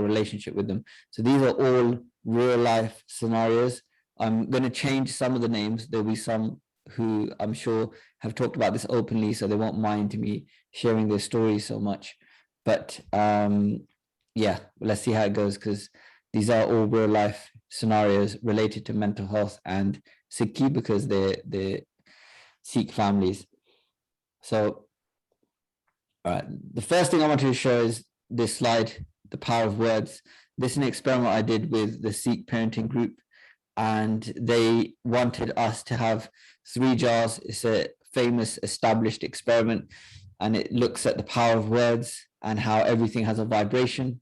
relationship with them. So these are all real life scenarios. I'm going to change some of the names. There'll be some who I'm sure have talked about this openly, so they won't mind me sharing their stories so much. But yeah, let's see how it goes, because these are all real life scenarios related to mental health and Sikhi, because they're Sikh families. So, all right, the first thing I want to show is this slide, the power of words. This is an experiment I did with the Sikh parenting group, and they wanted us to have 3 jars. It's a famous established experiment, and it looks at the power of words and how everything has a vibration.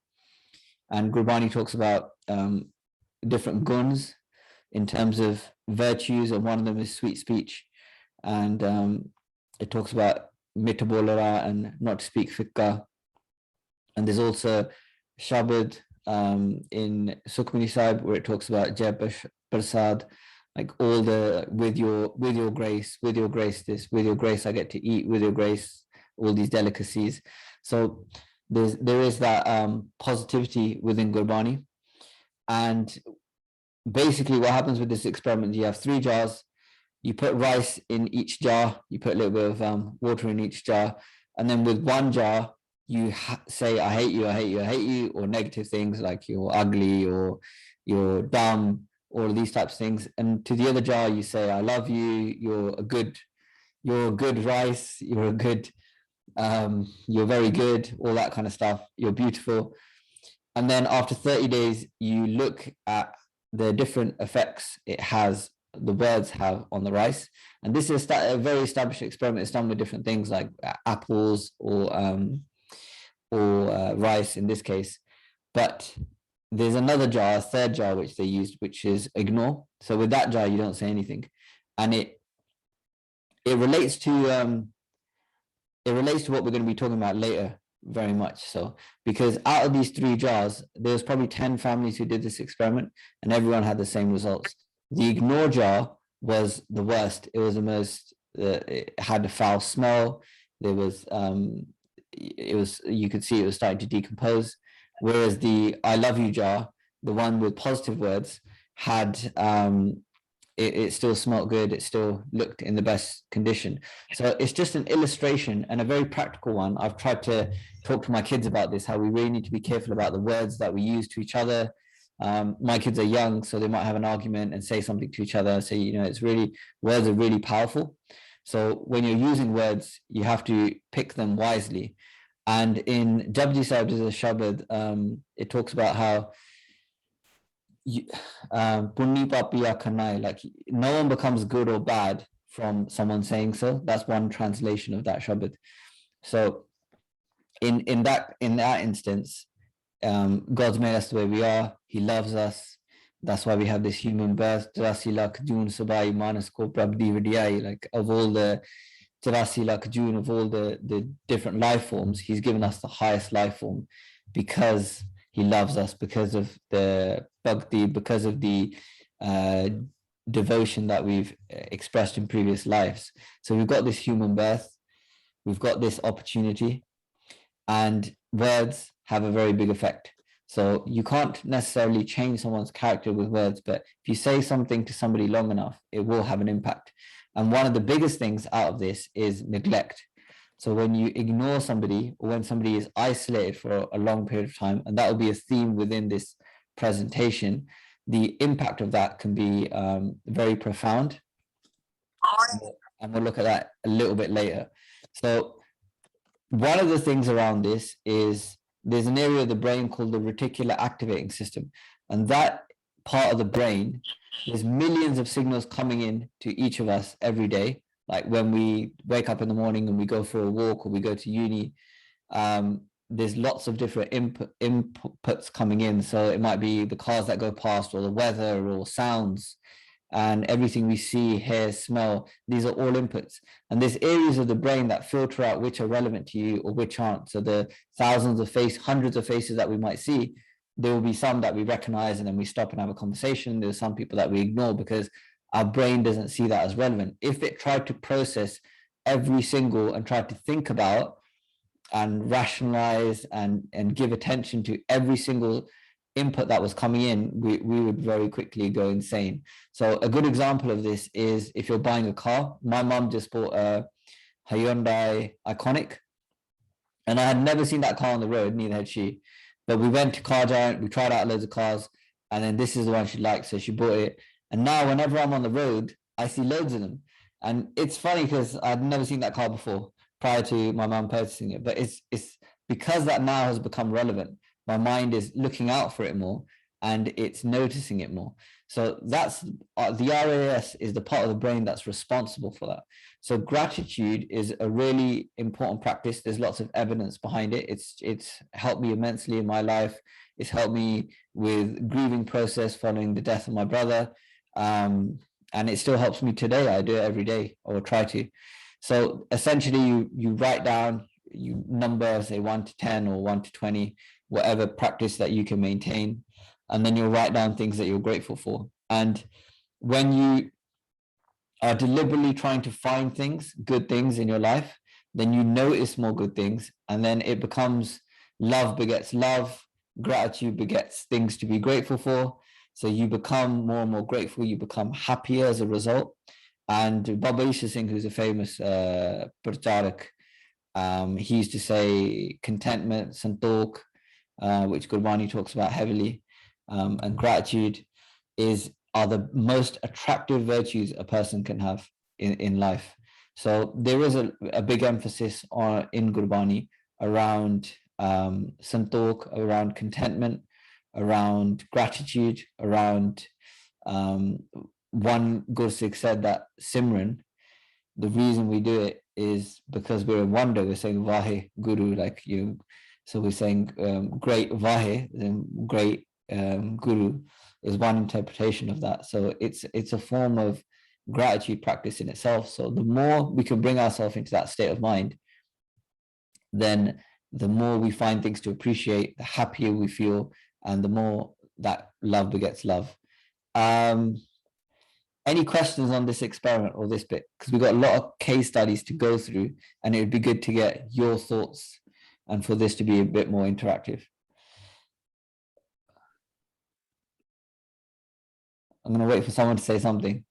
And Gurbani talks about different guns in terms of virtues, and one of them is sweet speech. And it talks about mitabolara and not to speak fiqh. And there's also Shabad in Sukhmani Sahib, where it talks about Jai Prasad, like all the with your grace this, with your grace I get to eat, with your grace all these delicacies. So there is that positivity within Gurbani. And basically what happens with this experiment, you have 3 jars, you put rice in each jar, you put a little bit of water in each jar, and then with one jar you say I hate you, I hate you, I hate you, or negative things like you're ugly or you're dumb, all of these types of things. And to the other jar you say I love you, you're a good rice, you're a good you're very good, all that kind of stuff, you're beautiful. And then after 30 days you look at the different effects the words have on the rice. And this is a very established experiment. It's done with different things like apples or rice in this case. But there's another jar, a 3rd jar, which they used, which is ignore. So with that jar you don't say anything, and it relates to what we're going to be talking about later, very much so, because out of these 3 jars there's probably 10 families who did this experiment and everyone had the same results. The ignore jar was the worst. It was the most it had a foul smell. There was you could see it was starting to decompose, whereas the I love you jar, the one with positive words, had it still smelled good, it still looked in the best condition. So it's just an illustration and a very practical one. I've tried to talk to my kids about this, how we really need to be careful about the words that we use to each other. My kids are young, so they might have an argument and say something to each other. So, words are really powerful. So when you're using words, you have to pick them wisely. And in Japji Sahib, there's a Shabad, it talks about how Punni Papiya Khanai, like no one becomes good or bad from someone saying so. That's one translation of that Shabad. So in that instance, God's made us the way we are. He loves us. That's why we have this human birth. 84 lakh June Sabai Manas ko Prabdi Vidyai, like of all the 84 lakh June, of all the different life forms, he's given us the highest life form because he loves us, because of the bhakti, because of the devotion that we've expressed in previous lives. So we've got this human birth, we've got this opportunity, and words have a very big effect. So you can't necessarily change someone's character with words, but if you say something to somebody long enough, it will have an impact. And one of the biggest things out of this is neglect. So when you ignore somebody, or when somebody is isolated for a long period of time, and that will be a theme within this presentation, the impact of that can be very profound. And we'll look at that a little bit later. So one of the things around this is there's an area of the brain called the reticular activating system. And that part of the brain, there's millions of signals coming in to each of us every day. Like when we wake up in the morning and we go for a walk or we go to uni, there's lots of different inputs coming in. So it might be the cars that go past, or the weather, or sounds, and everything we see, hear, smell. These are all inputs. And there's areas of the brain that filter out which are relevant to you or which aren't. So the hundreds of faces that we might see, there will be some that we recognize and then we stop and have a conversation. There's some people that we ignore because our brain doesn't see that as relevant. If it tried to process every single and tried to think about and rationalize and give attention to every single input that was coming in, we would very quickly go insane. So a good example of this is if you're buying a car. My mum just bought a Hyundai Iconic, and I had never seen that car on the road, neither had she. But we went to Car Giant, we tried out loads of cars, and then this is the one she liked, so she bought it. And now whenever I'm on the road, I see loads of them. And it's funny because I'd never seen that car before prior to my mum purchasing it. But it's because that now has become relevant. My mind is looking out for it more, and it's noticing it more. So that's the RAS is the part of the brain that's responsible for that. So gratitude is a really important practice. There's lots of evidence behind it. It's helped me immensely in my life. It's helped me with grieving process following the death of my brother. And it still helps me today. I do it every day, or try to. So essentially you write down, you number, say 1 to 10 or 1 to 20, whatever practice that you can maintain. And then you'll write down things that you're grateful for. And when you are deliberately trying to find things, good things in your life, then you notice more good things. And then it becomes love begets love, gratitude begets things to be grateful for. So you become more and more grateful, you become happier as a result. And Baba Isha Singh, who's a famous pracharak, he used to say contentment, santokh, which Gurbani talks about heavily, and gratitude are the most attractive virtues a person can have in life. So there is a big emphasis in Gurbani around santokh, around contentment, around gratitude, around one Gursikh said that Simran, the reason we do it is because we're in wonder. We're saying Vahe Guru, like you. So we're saying great Vahe, then great Guru is one interpretation of that. So it's a form of gratitude practice in itself. So the more we can bring ourselves into that state of mind, then the more we find things to appreciate, the happier we feel, and the more that love begets love. Any questions on this experiment or this bit? Because we've got a lot of case studies to go through, and it would be good to get your thoughts and for this to be a bit more interactive. I'm going to wait for someone to say something.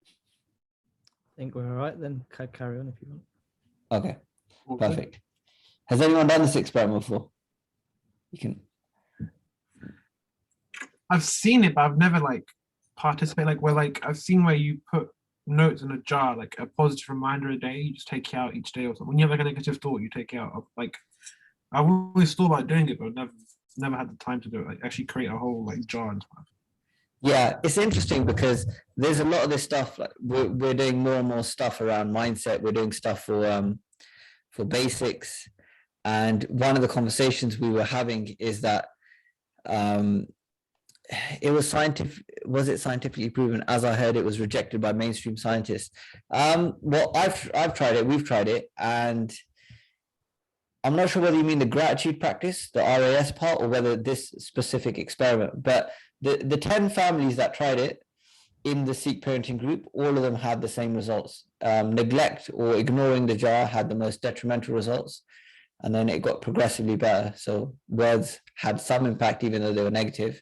I think we're all right then. Carry on if you want. Okay, perfect. Has anyone done this experiment before? You can. I've seen it, but I've never participate. I've seen where you put notes in a jar, like a positive reminder a day. You just take it out each day or something. When you have a negative thought, you take it out. I've always thought about doing it, but never had the time to do it. Actually create a whole jar and stuff. Yeah, it's interesting because there's a lot of this stuff. We're doing more and more stuff around mindset. We're doing stuff for basics. And one of the conversations we were having is that it was scientifically proven? As I heard, it was rejected by mainstream scientists. Well, I've tried it. We've tried it, and I'm not sure whether you mean the gratitude practice, the RAS part, or whether this specific experiment. But the 10 families that tried it in the Sikh parenting group, all of them had the same results. Neglect or ignoring the jar had the most detrimental results, and then it got progressively better. So words had some impact, even though they were negative.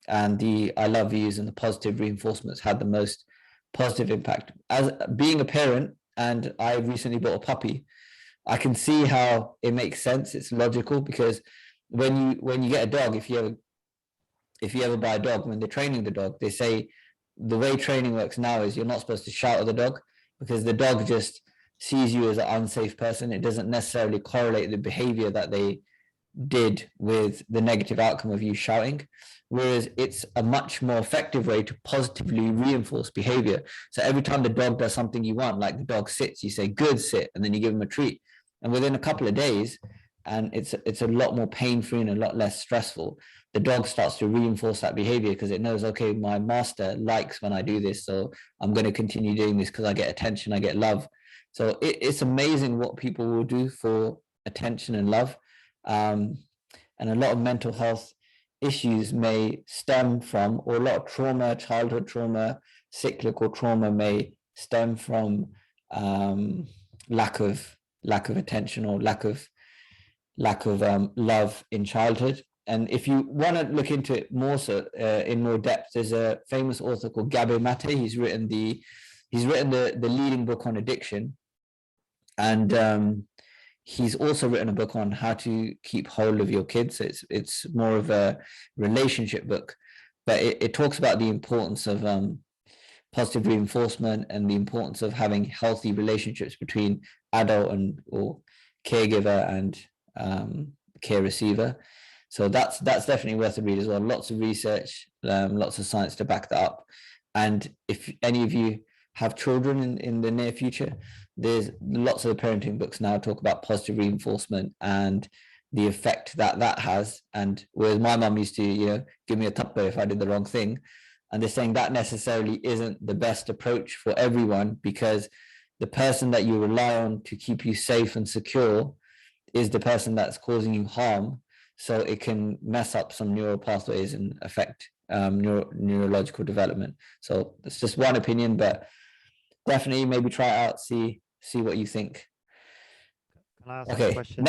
And the I love yous and the positive reinforcements had the most positive impact. As being a parent, and I recently bought a puppy, I can see how it makes sense. It's logical, because when you get a dog, if you ever buy a dog, when they're training the dog, they say the way training works now is you're not supposed to shout at the dog, because the dog just sees you as an unsafe person. It doesn't necessarily correlate the behavior that they did with the negative outcome of you shouting, whereas it's a much more effective way to positively reinforce behavior. So every time the dog does something you want, like the dog sits, you say good sit, and then you give them a treat, and within a couple of days, and it's a lot more pain-free and a lot less stressful, the dog starts to reinforce that behavior because it knows, okay, my master likes when I do this, so I'm going to continue doing this because I get attention, I get love. So it's amazing what people will do for attention and love. And a lot of mental health issues may stem from, or a lot of trauma, childhood trauma, cyclical trauma may stem from lack of lack of attention or lack of love in childhood. And if you want to look into it more so in more depth, there's a famous author called Gabor Mate. He's written the leading book on addiction, and he's also written a book on how to keep hold of your kids. It's more of a relationship book, but it talks about the importance of positive reinforcement and the importance of having healthy relationships between adult and or caregiver and care receiver. So that's definitely worth a read as well. Lots of research, lots of science to back that up. And if any of you have children in the near future, there's lots of parenting books now talk about positive reinforcement and the effect that has. And whereas my mum used to, give me a tappa if I did the wrong thing, and they're saying that necessarily isn't the best approach for everyone, because the person that you rely on to keep you safe and secure is the person that's causing you harm. So it can mess up some neural pathways and affect neurological development. So it's just one opinion, but definitely maybe try it out, see what you think. Can I ask a question?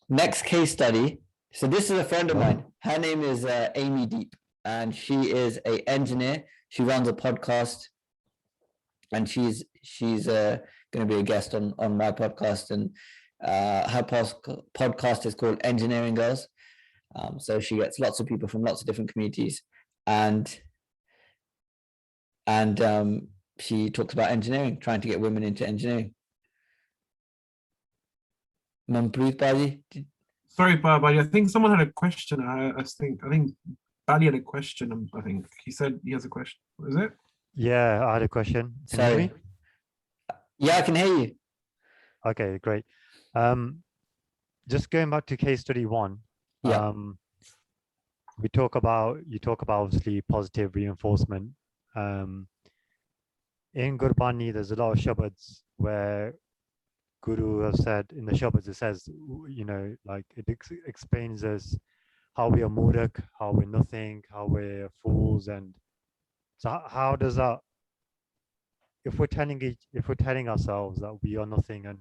Next case study. So this is a friend of mine. Her name is Amy Deep, and she is an engineer. She runs a podcast, and she's going to be a guest on my podcast. And her podcast is called Engineering Girls. So she gets lots of people from lots of different communities, and she talks about engineering, trying to get women into engineering. Manpreet Baji. Sorry, Baba. I think someone had a question. I think Bali had a question. I think he said he has a question. Is it? Yeah, I had a question. Can you hear me? Yeah, I can hear you. Okay, great. Just going back to case study 1. Yeah. You talk about obviously positive reinforcement. In Gurbani, there's a lot of shabads where Guru have said, in the shabads, it says, like it explains us how we are murak, how we're nothing, how we're fools. And so how does that, if we're telling ourselves that we are nothing and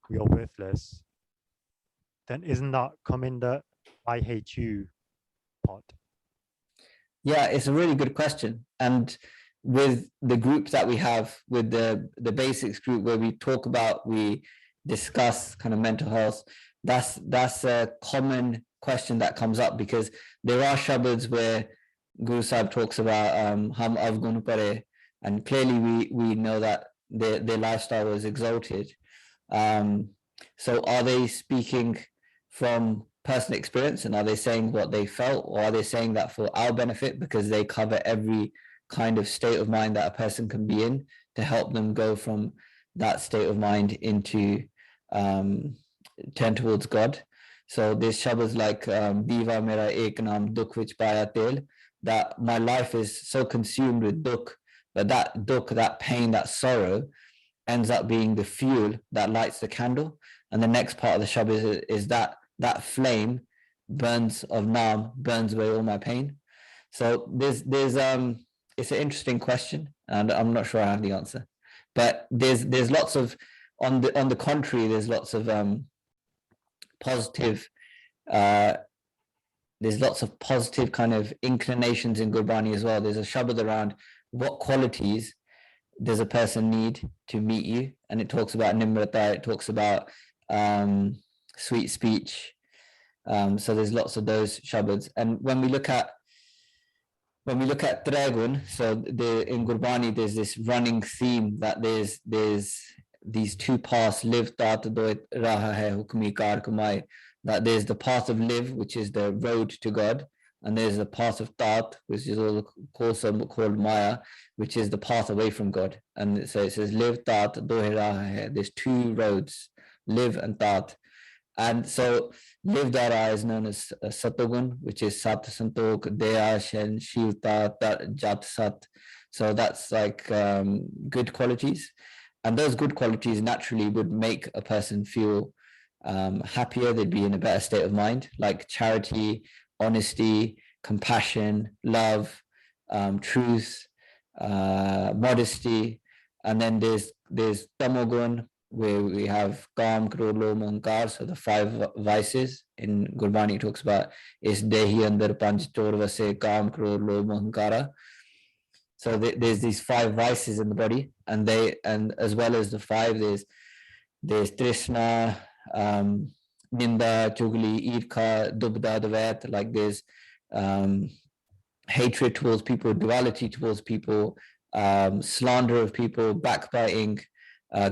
we are worthless, then isn't that come in the I hate you part? Yeah, it's a really good question. And with the group that we have, with the basics group where we discuss kind of mental health, that's a common question that comes up, because there are shabads where Guru Sahib talks about hum avgun pare, and clearly we know that their lifestyle was exalted. So are they speaking from personal experience, and are they saying what they felt, or are they saying that for our benefit because they cover every kind of state of mind that a person can be in to help them go from that state of mind into turn towards God? So there's shabads like Diva Mera Ek Naam Dukh Vich Paya Tel, that my life is so consumed with dukh, but that dukh, that pain, that sorrow ends up being the fuel that lights the candle. And the next part of the shabad is that flame burns of Naam, burns away all my pain. So there's it's an interesting question, and I'm not sure I have the answer, but there's lots of, on the contrary, there's lots of positive there's lots of positive kind of inclinations in Gurbani as well. There's a shabad around what qualities does a person need to meet you, and it talks about nimrata, it talks about sweet speech. So there's lots of those shabads. And when we look at Tragun, so in Gurbani there's this running theme that there's these two paths, live tat do raha hai hukmi kar kamai, that there's the path of live, which is the road to God, and there's the path of tat, which is also called maya, which is the path away from God. And so it says live tat do raha hai, there's two roads, live and tat. And so live dara is known as satogun, which is sat santok, daya shen shilta jat sat. So that's like good qualities, and those good qualities naturally would make a person feel happier. They'd be in a better state of mind, like charity, honesty, compassion, love, truth, modesty. And then there's tamogun, where we have Kam, Krodh, Lobh, Ahankar, so the 5 vices. In Gurbani, it talks about is Dehi Andar Panch Chor Vase Kam, Krodh, Lobh, Ahankara. So there's these 5 vices in the body, and as well as the 5, there's Trishna, Ninda, Chugli, Irkha, Dubda, Dvait, like there's hatred towards people, duality towards people, slander of people, backbiting,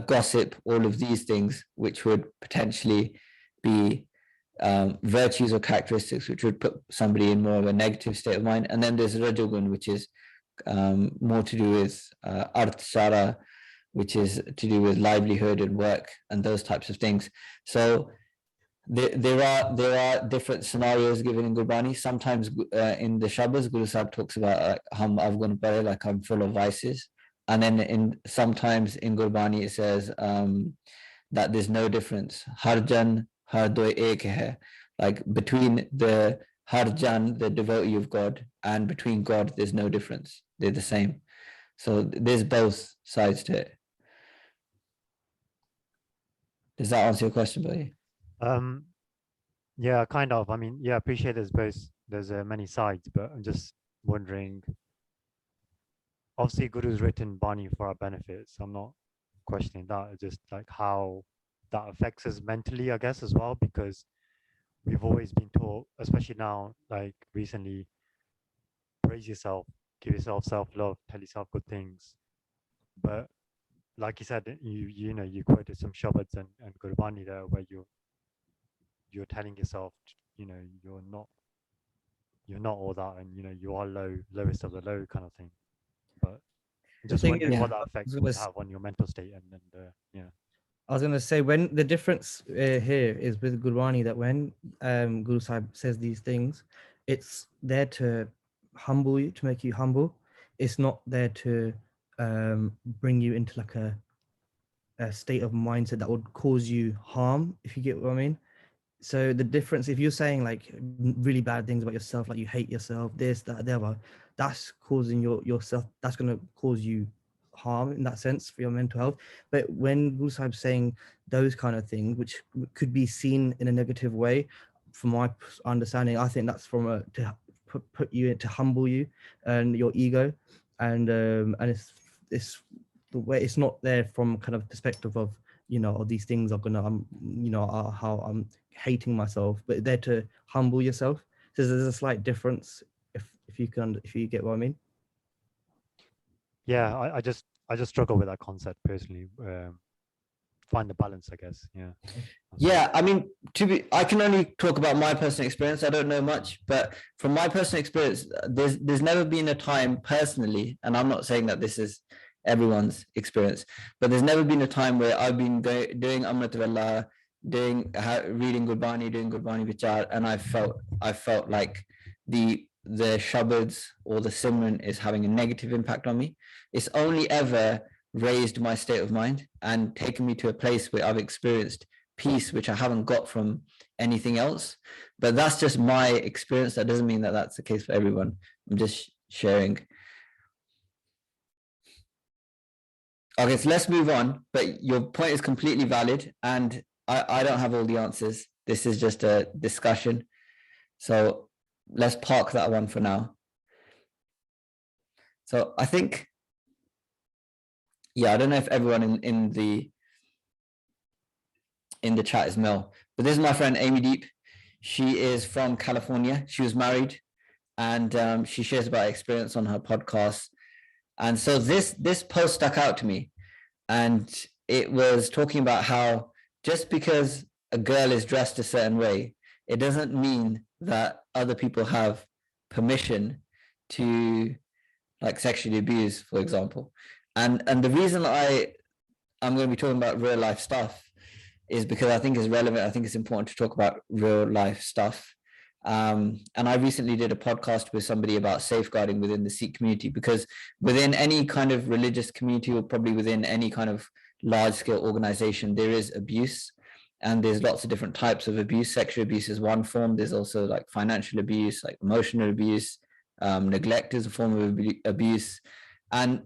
gossip, all of these things, which would potentially be virtues or characteristics which would put somebody in more of a negative state of mind. And then there's Rajogun, which is more to do with Arthashara, which is to do with livelihood and work and those types of things. So there are different scenarios given in Gurbani. Sometimes in the Shabas, Guru Sahib talks about Hum Afghan Pare, like I'm full of vices. And then sometimes in Gurbani it says that there's no difference. Harjan har doi ek hai. Like between the Harjan, the devotee of God, and between God, there's no difference. They're the same. So there's both sides to it. Does that answer your question, buddy? Yeah, kind of. I mean, yeah, I appreciate there's many sides, but I'm just wondering, obviously Guru's written Bani for our benefit, so I'm not questioning that. It's just like how that affects us mentally, I guess, as well, because we've always been taught, especially now, like recently, praise yourself, give yourself self-love, tell yourself good things. But like you said, you quoted some Shabads and Gurbani there where you're telling yourself, you're not all that, and you are lowest of the low kind of thing. But just wondering what that effect would have on your mental state, and yeah. I was going to say, when the difference here is with Gurbani, that when Guru Sahib says these things, it's there to humble you, to make you humble. It's not there to bring you into like a state of mindset that would cause you harm, if you get what I mean. So the difference, if you're saying like really bad things about yourself, like you hate yourself, this, that, the other, that's causing yourself, that's going to cause you harm in that sense for your mental health. But when Guru Sahib's saying those kind of things, which could be seen in a negative way, from my understanding, I think that's from to put you in, to humble you and your ego, and it's the way, it's not there from kind of perspective of these things are gonna how I'm hating myself, but they're to humble yourself. So there's a slight difference, if you get what I mean. Yeah, I just struggle with that concept personally. Find the balance, I guess. Yeah, I mean, I can only talk about my personal experience. I don't know much, but from my personal experience, there's never been a time personally, and I'm not saying that this is everyone's experience, but there's never been a time where I've been doing Amrit Wallah, reading Gurbani, doing Gurbani Vichar, and I felt like the Shabads or the Simran is having a negative impact on me. It's only ever raised my state of mind and taken me to a place where I've experienced peace, which I haven't got from anything else. But that's just my experience. That doesn't mean that that's the case for everyone. I'm just sharing. Okay, so let's move on. But your point is completely valid, and I don't have all the answers. This is just a discussion. So let's park that one for now. So I think, I don't know if everyone in the chat is male, but this is my friend Amy Deep. She is from California. She was married, and she shares about her experience on her podcast. And so this post stuck out to me, and it was talking about how just because a girl is dressed a certain way, it doesn't mean that other people have permission to like sexually abuse, for example. And the reason I'm going to be talking about real life stuff is because I think it's relevant. I think it's important to talk about real life stuff. And I recently did a podcast with somebody about safeguarding within the Sikh community, because within any kind of religious community, or probably within any kind of large scale organization, there is abuse, and there's lots of different types of abuse. Sexual abuse is one form. There's also like financial abuse, like emotional abuse. Neglect is a form of abuse. And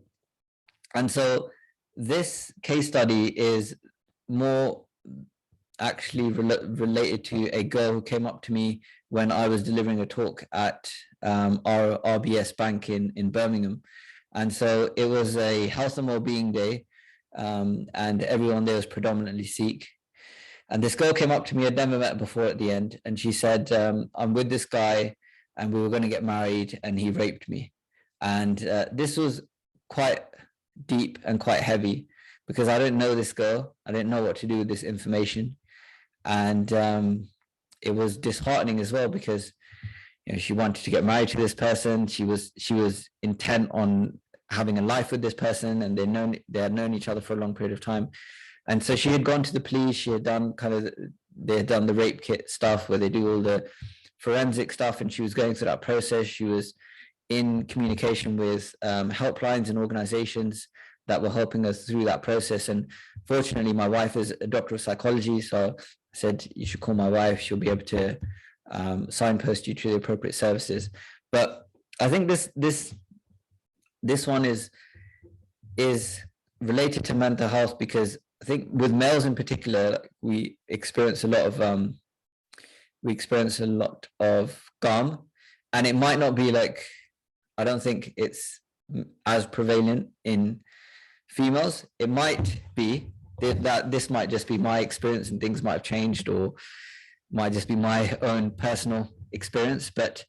so this case study is more actually related to a girl who came up to me when I was delivering a talk at our RBS Bank in Birmingham. And so it was a health and well-being day, and everyone there was predominantly Sikh. And this girl came up to me, I'd never met before at the end, and she said, I'm with this guy and we were going to get married and he raped me. And this was quite deep and quite heavy because I didn't know this girl. I didn't know what to do with this information. And it was disheartening as well because she wanted to get married to this person. She was intent on having a life with this person, and they had known each other for a long period of time. And so she had gone to the police. She had done they had done the rape kit stuff where they do all the forensic stuff, and she was going through that process. She was in communication with helplines and organizations that were helping us through that process. And fortunately, my wife is a doctor of psychology, so I said, you should call my wife. She'll be able to signpost you to the appropriate services. But I think this one is related to mental health because I think with males in particular, we experience a lot of gam, and it might not be like, I don't think it's as prevalent in females. It might be that this might just be my experience and things might have changed, or might just be my own personal experience. But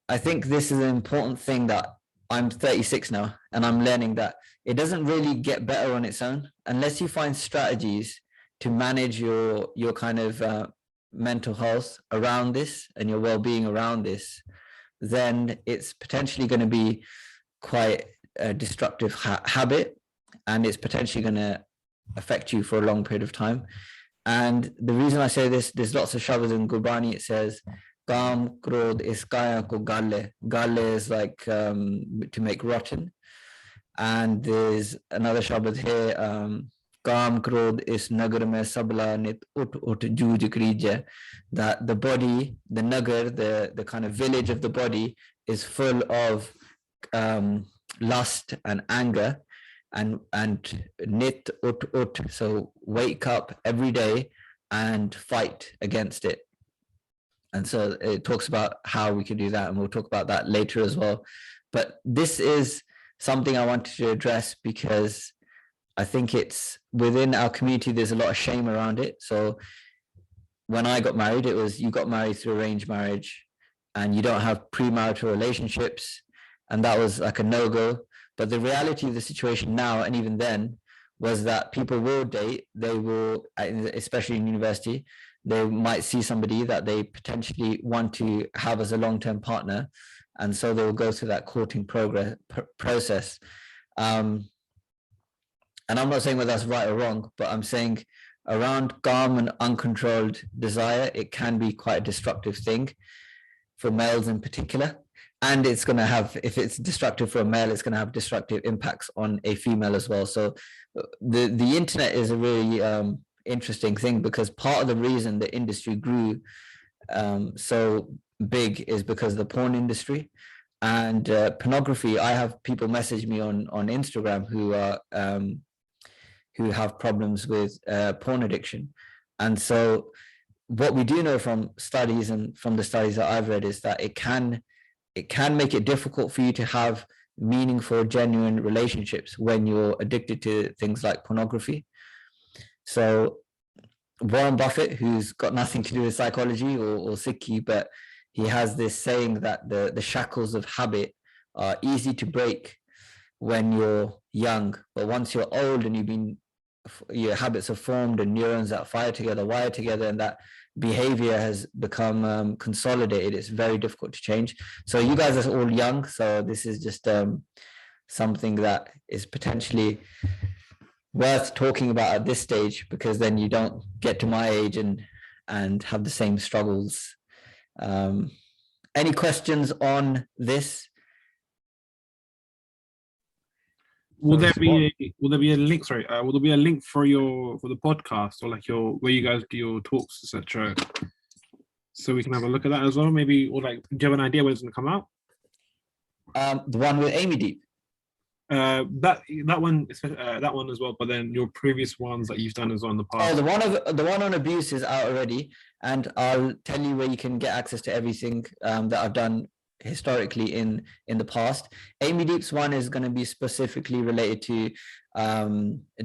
I think this is an important thing that I'm 36 now, and I'm learning that it doesn't really get better on its own unless you find strategies to manage your kind of mental health around this and your well-being around this. Then it's potentially going to be quite a destructive habit, and it's potentially going to affect you for a long period of time. And the reason I say this, there's lots of shabds in Gurbani. It says, Kam krodh iskaya ko galle. Galle is like to make rotten. And there's another shabd here, Kam krodh is nagar mein sabla nit ut juj krije. That the body, the nagar, the kind of village of the body is full of lust and anger, and nit ut, so wake up every day and fight against it. And so it talks about how we can do that, and we'll talk about that later as well. But this is something I wanted to address because I think it's within our community, there's a lot of shame around it. So when I got married, it was, you got married through arranged marriage and you don't have premarital relationships, and that was like a no-go. But the reality of the situation now, and even then, was that people will date, they will, especially in university, they might see somebody that they potentially want to have as a long-term partner, and so they will go through that courting process. And I'm not saying whether that's right or wrong, but I'm saying around gam and uncontrolled desire, it can be quite a destructive thing for males in particular. And it's going to have, if it's destructive for a male, it's going to have destructive impacts on a female as well. So the internet is a really interesting thing, because part of the reason the industry grew so big is because of the porn industry and pornography. I have people message me on Instagram who are who have problems with porn addiction. And so what we do know from studies, and from the studies that I've read, is that it can make it difficult for you to have meaningful, genuine relationships when you're addicted to things like pornography. So Warren Buffett, who's got nothing to do with psychology or Sikhi, but he has this saying that the shackles of habit are easy to break when you're young, but once you're old and your habits are formed and neurons that fire together, wire together, and that behavior has become consolidated, it's very difficult to change. So you guys are all young, so this is just something that is potentially worth talking about at this stage, because then you don't get to my age and have the same struggles. Any questions on this? Will there be a link? Sorry, will there be a link for the podcast, or like where you guys do your talks, etc., so we can have a look at that as well? Maybe, or like, do you have an idea when it's going to come out? The one with Amy Deep. That one, that one as well. But then your previous ones that you've done as well in the past. Oh, the one on abuse is out already, and I'll tell you where you can get access to everything that I've done historically in the past. Amy Deep's one is going to be specifically related to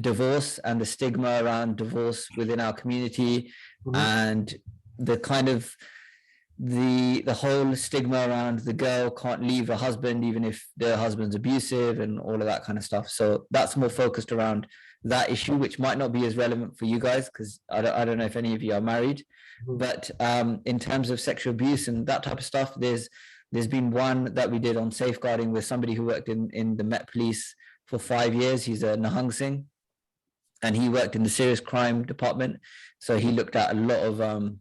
divorce and the stigma around divorce within our community, and the kind of the whole stigma around the girl can't leave her husband even if their husband's abusive and all of that kind of stuff. So that's more focused around that issue, which might not be as relevant for you guys because I don't know if any of you are married. But in terms of sexual abuse and that type of stuff, there's been one that we did on safeguarding with somebody who worked in the Met Police for 5 years. He's a Nahang Singh, and he worked in the serious crime department. So he looked at a lot of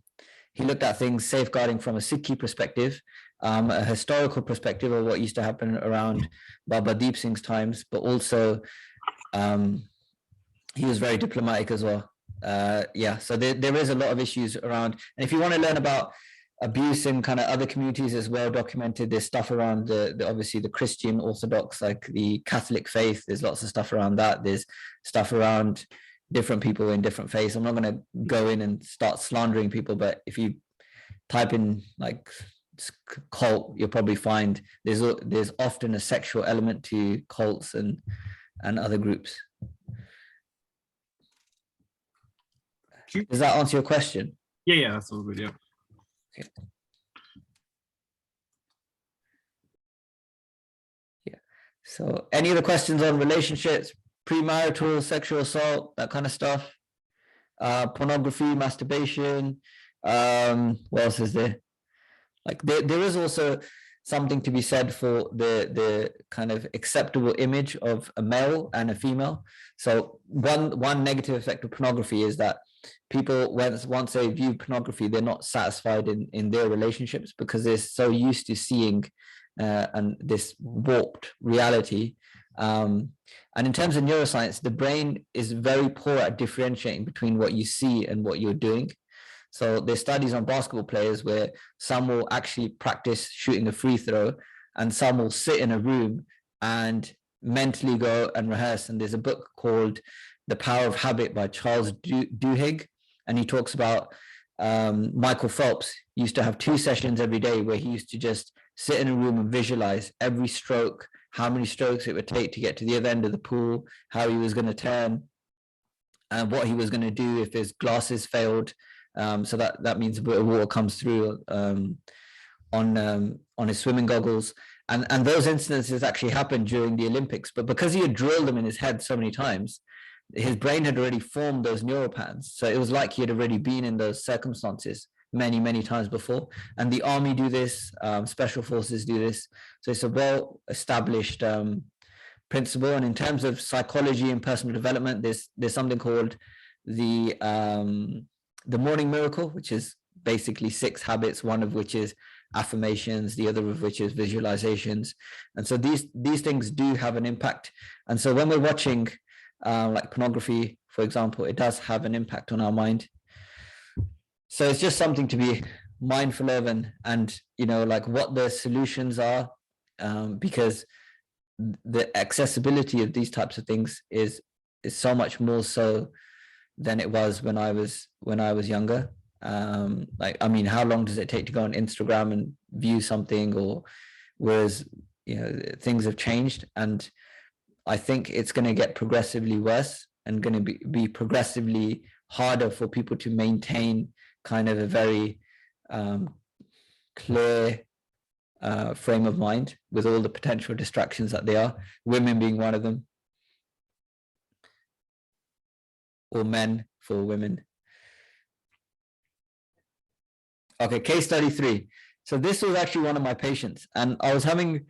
he looked at things safeguarding from a Sikh perspective, a historical perspective of what used to happen around Baba Deep Singh's times, but also he was very diplomatic as well. Yeah, so there is a lot of issues around. And if you want to learn about abuse in kind of other communities as well documented, there's stuff around the obviously the Christian Orthodox, like the Catholic faith. There's lots of stuff around that. There's stuff around different people in different faiths. I'm not going to go in and start slandering people, but if you type in like cult, you'll probably find there's often a sexual element to cults and other groups. Does that answer your question? Yeah, that's all good. Yeah. Okay. Yeah. So, any other questions on relationships, premarital, sexual assault, that kind of stuff? Pornography, masturbation. What else is there? Like there is also something to be said for the kind of acceptable image of a male and a female. So one negative effect of pornography is that people, once they view pornography, they're not satisfied in their relationships because they're so used to seeing and this warped reality. And in terms of neuroscience, the brain is very poor at differentiating between what you see and what you're doing. So there's studies on basketball players where some will actually practice shooting a free throw and some will sit in a room and mentally go and rehearse. And there's a book called The Power of Habit by Charles Duhigg. And he talks about Michael Phelps used to have 2 sessions every day where he used to just sit in a room and visualize every stroke, how many strokes it would take to get to the other end of the pool, how he was going to turn, and what he was going to do if his glasses failed. So that means a bit of water comes through on his swimming goggles. And those instances actually happened during the Olympics. But because he had drilled them in his head so many times, his brain had already formed those neural patterns. So it was like he had already been in those circumstances many times before. And the army do this, special forces do this. So it's a well-established principle. And in terms of psychology and personal development, there's something called the morning miracle, which is basically 6 habits, one of which is affirmations, the other of which is visualizations. And so these things do have an impact. And so when we're watching like pornography, for example, it does have an impact on our mind. So it's just something to be mindful of and you know, like what the solutions are, because the accessibility of these types of things is so much more so than it was when I was younger. Like, I mean, how long does it take to go on Instagram and view something? Or whereas, you know, things have changed, and I think it's going to get progressively worse and going to be progressively harder for people to maintain kind of a very clear frame of mind with all the potential distractions that they are, women being one of them, or men for women. Okay, case study 3. So this was actually one of my patients, and I was having,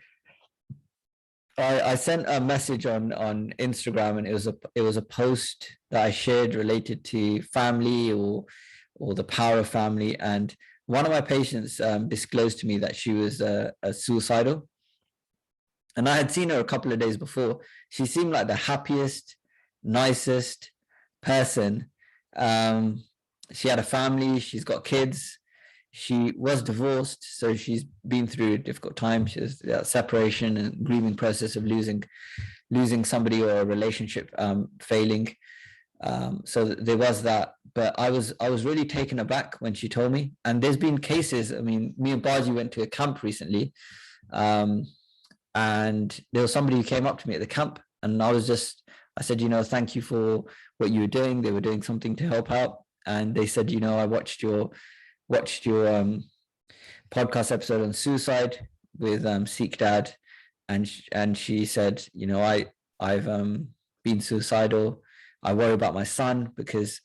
I sent a message on Instagram, and it was a post that I shared related to family or the power of family. And one of my patients disclosed to me that she was suicidal. And I had seen her a couple of days before. She seemed like the happiest, nicest person. She had a family, she's got kids. She was divorced, so she's been through a difficult time. She has that separation and grieving process of losing losing somebody or a relationship failing. So there was that, but I was really taken aback when she told me. And there's been cases. I mean, me and Baji went to a camp recently, and there was somebody who came up to me at the camp, and I said, thank you for what you were doing. They were doing something to help out, and they said, I watched your podcast episode on suicide with Sikh dad, and she said, I've been suicidal. I worry about my son because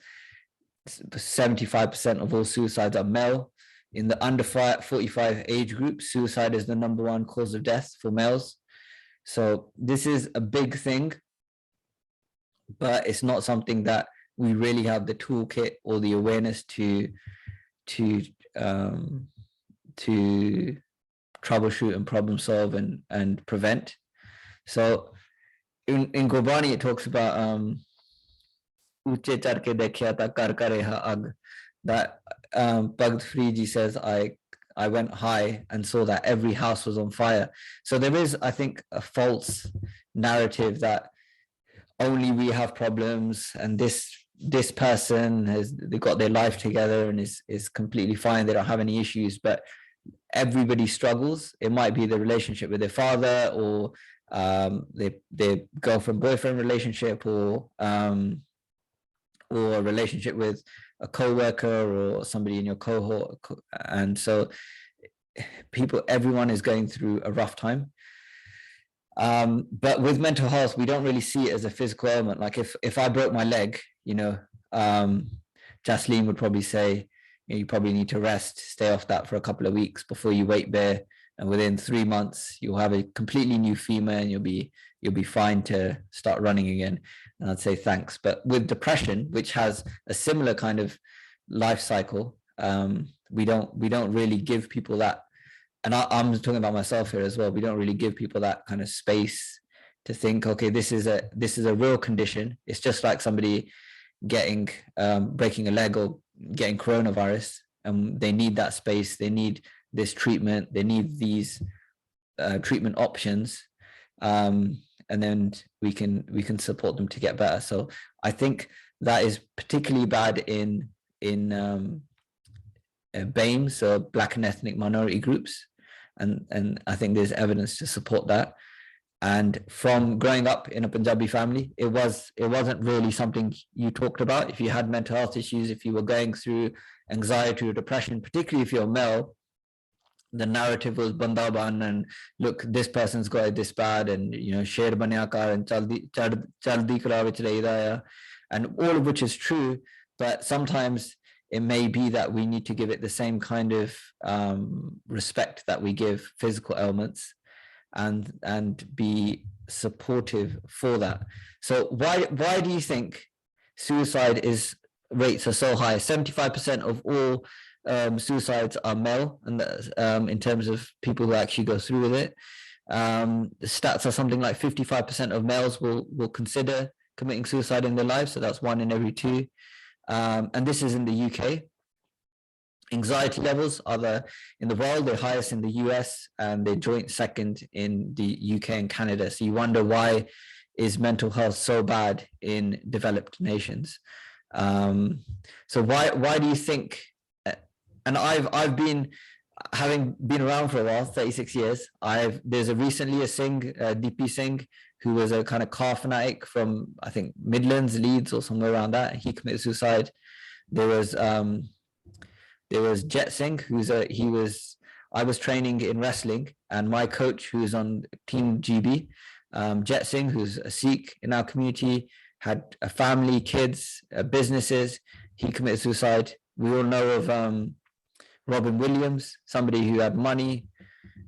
75% of all suicides are male. In the under 45 age group, suicide is the #1 cause of death for males. So this is a big thing, but it's not something that we really have the toolkit or the awareness to troubleshoot and problem solve and prevent. So in Gurbani it talks about that Bhagavad Friji says, I went high and saw that every house was on fire. So there is, I think, a false narrative that only we have problems and this person they got their life together and is completely fine. They don't have any issues, but everybody struggles. It might be the relationship with their father, or their girlfriend boyfriend relationship, or a relationship with a co-worker or somebody in your cohort. And so everyone is going through a rough time. But with mental health, we don't really see it as a physical element. Like if I broke my leg, Jasleen would probably say, you probably need to rest, stay off that for a couple of weeks before you weight bear, and within 3 months you'll have a completely new femur and you'll be fine to start running again. And I'd say thanks. But with depression, which has a similar kind of life cycle, we don't really give people that. And I'm talking about myself here as well. We don't really give people that kind of space to think, okay, this is a real condition. It's just like somebody getting breaking a leg or getting coronavirus, and they need that space. They need this treatment. They need these treatment options, and then we can support them to get better. So I think that is particularly bad in BAME, so Black and ethnic minority groups, and I think there's evidence to support that. And from growing up in a Punjabi family, it wasn't really something you talked about. If you had mental health issues, if you were going through anxiety or depression, particularly if you're male, the narrative was bandaban, and look, this person's got it this bad, and sher banya kar and chaldi kara vich rahida, and all of which is true. But sometimes it may be that we need to give it the same kind of respect that we give physical ailments, and be supportive for that. So why do you think suicide rates are so high? 75% of all suicides are male, and in terms of people who actually go through with it. The stats are something like 55% of males will consider committing suicide in their lives, so that's 1 in every 2. And this is in the UK. Anxiety levels are in the world, they're highest in the US, and they're joint second in the UK and Canada. So you wonder, why is mental health so bad in developed nations? So why do you think? And I've been, having been around for a while, 36 years. There's recently a Singh, DP Singh, who was a kind of car fanatic from, I think, Midlands, Leeds, or somewhere around that. He committed suicide. There was Jet Singh, I was training in wrestling, and my coach, who's on Team GB, Jet Singh, who's a Sikh in our community, had a family, kids, businesses. He committed suicide. We all know of Robin Williams, somebody who had money,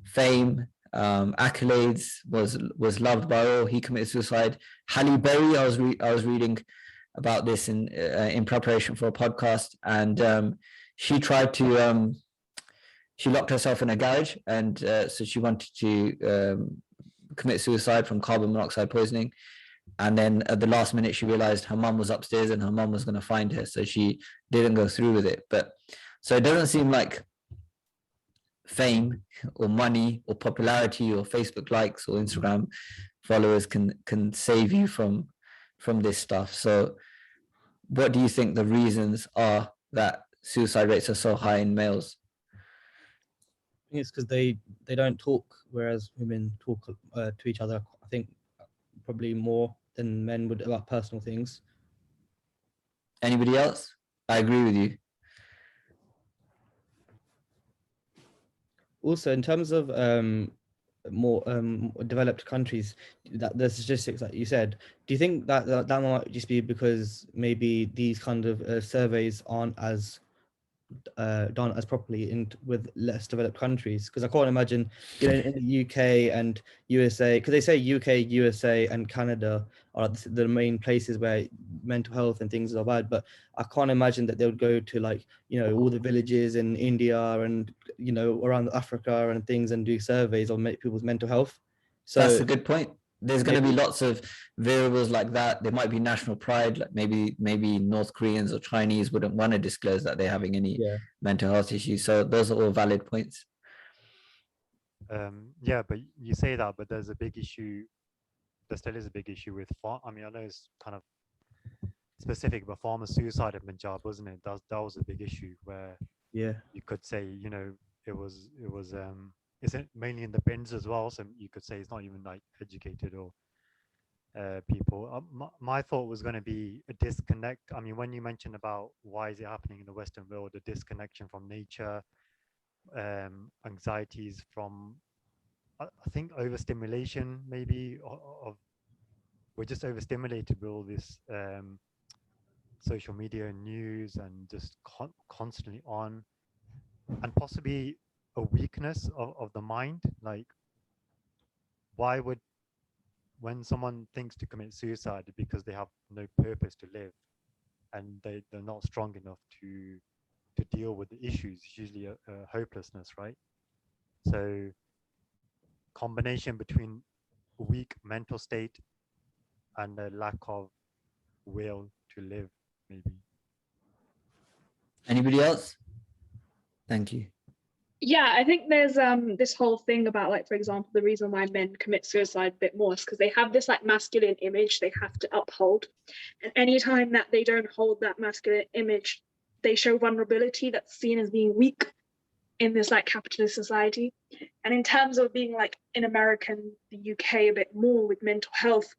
fame, accolades, was loved by all. He committed suicide. Halle Berry, I was reading about this in preparation for a podcast, and she tried to she locked herself in a garage, and so she wanted to commit suicide from carbon monoxide poisoning. And then at the last minute, she realized her mum was upstairs and her mum was going to find her, so she didn't go through with it. But so it doesn't seem like fame or money or popularity or Facebook likes or Instagram followers can save you from this stuff. So what do you think the reasons are that suicide rates are so high in males? I think it's because they don't talk, whereas women talk to each other. I think probably more than men would about personal things. Anybody else? I agree with you. Also, in terms of more developed countries, that the statistics that you said, do you think that that might just be because maybe these kind of surveys aren't as done as properly with less developed countries? Because I can't imagine, in the UK and USA, because they say UK, USA, and Canada are the main places where mental health and things are bad, but I can't imagine that they would go to all the villages in India and around Africa and things and do surveys on people's mental health. So that's a good point. There's going to be maybe- lots of variables like that. There might be national pride, like maybe North Koreans or Chinese wouldn't want to disclose that they're having any mental health issues. So those are all valid points. Yeah, but you say that, but there's a big issue. There still is a big issue with I mean, I know it's kind of specific, but farmer suicide in Punjab, wasn't it? That was a big issue where you could say, it was isn't mainly in the bins as well. So you could say it's not even like educated or people. My thought was going to be a disconnect. I mean, when you mentioned about why is it happening in the Western world, the disconnection from nature, anxieties from, I think, overstimulation, maybe we're just overstimulated with all this social media and news and just constantly on, and possibly a weakness of the mind. Like, why would, when someone thinks to commit suicide because they have no purpose to live and they're not strong enough to deal with the issues, it's usually a hopelessness, right? So combination between a weak mental state and a lack of will to live, maybe. Anybody else? Thank you. Yeah, I think there's this whole thing about, like, for example, the reason why men commit suicide a bit more is because they have this like masculine image they have to uphold, and anytime that they don't hold that masculine image, they show vulnerability that's seen as being weak in this like capitalist society. And in terms of being like in America and the UK a bit more with mental health,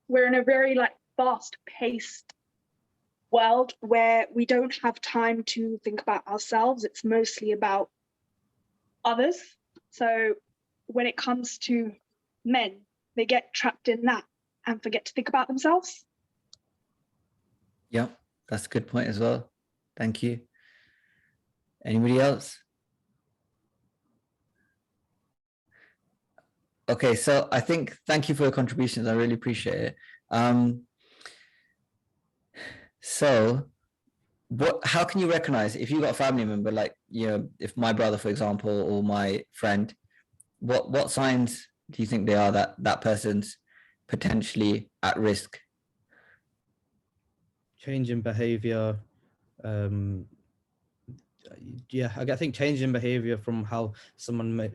we're in a very like fast-paced world where we don't have time to think about ourselves. It's mostly about others. So when it comes to men, they get trapped in that and forget to think about themselves. Yeah, that's a good point as well. Thank you. Anybody else? Okay, so I think, thank you for your contributions. I really appreciate it. So how can you recognize if you've got a family member, like, if my brother, for example, or my friend, what signs do you think they are that person's potentially at risk? Change in behavior. I think change in behavior from how someone may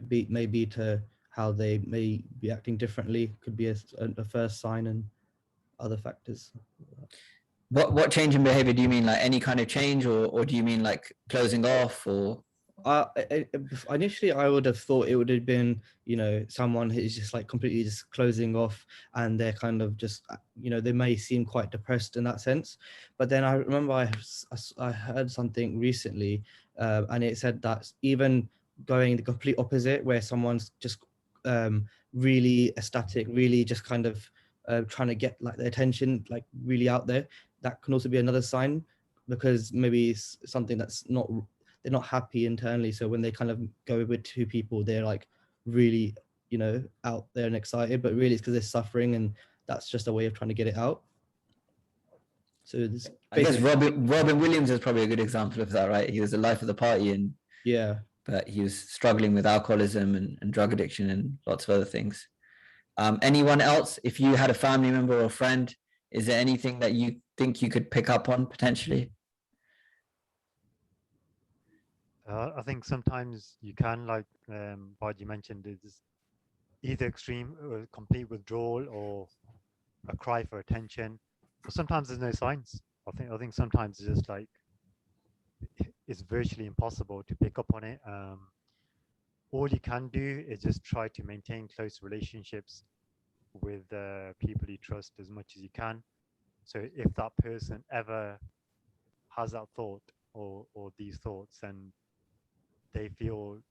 be to how they may be acting differently could be a first sign, and other factors. What change in behavior do you mean? Like any kind of change, or do you mean like closing off, or? Initially, I would have thought it would have been, someone who's just like completely just closing off, and they're kind of just, they may seem quite depressed in that sense. But then I remember I heard something recently, and it said that even going the complete opposite, where someone's just really ecstatic, really just kind of trying to get like their attention, like really out there, that can also be another sign, because maybe it's something that's they're not happy internally. So when they kind of go with two people, they're like really, out there and excited, but really it's because they're suffering, and that's just a way of trying to get it out. So I guess Robin Williams is probably a good example of that, right? He was the life of the party, and but he was struggling with alcoholism and drug addiction and lots of other things. Anyone else? If you had a family member or a friend, is there anything that you think you could pick up on potentially? I think sometimes you can, like Baji mentioned, is either extreme, complete withdrawal, or a cry for attention. But sometimes there's no signs. I think sometimes it's just like it's virtually impossible to pick up on it. All you can do is just try to maintain close relationships with people you trust as much as you can. So if that person ever has that thought or these thoughts, and they feel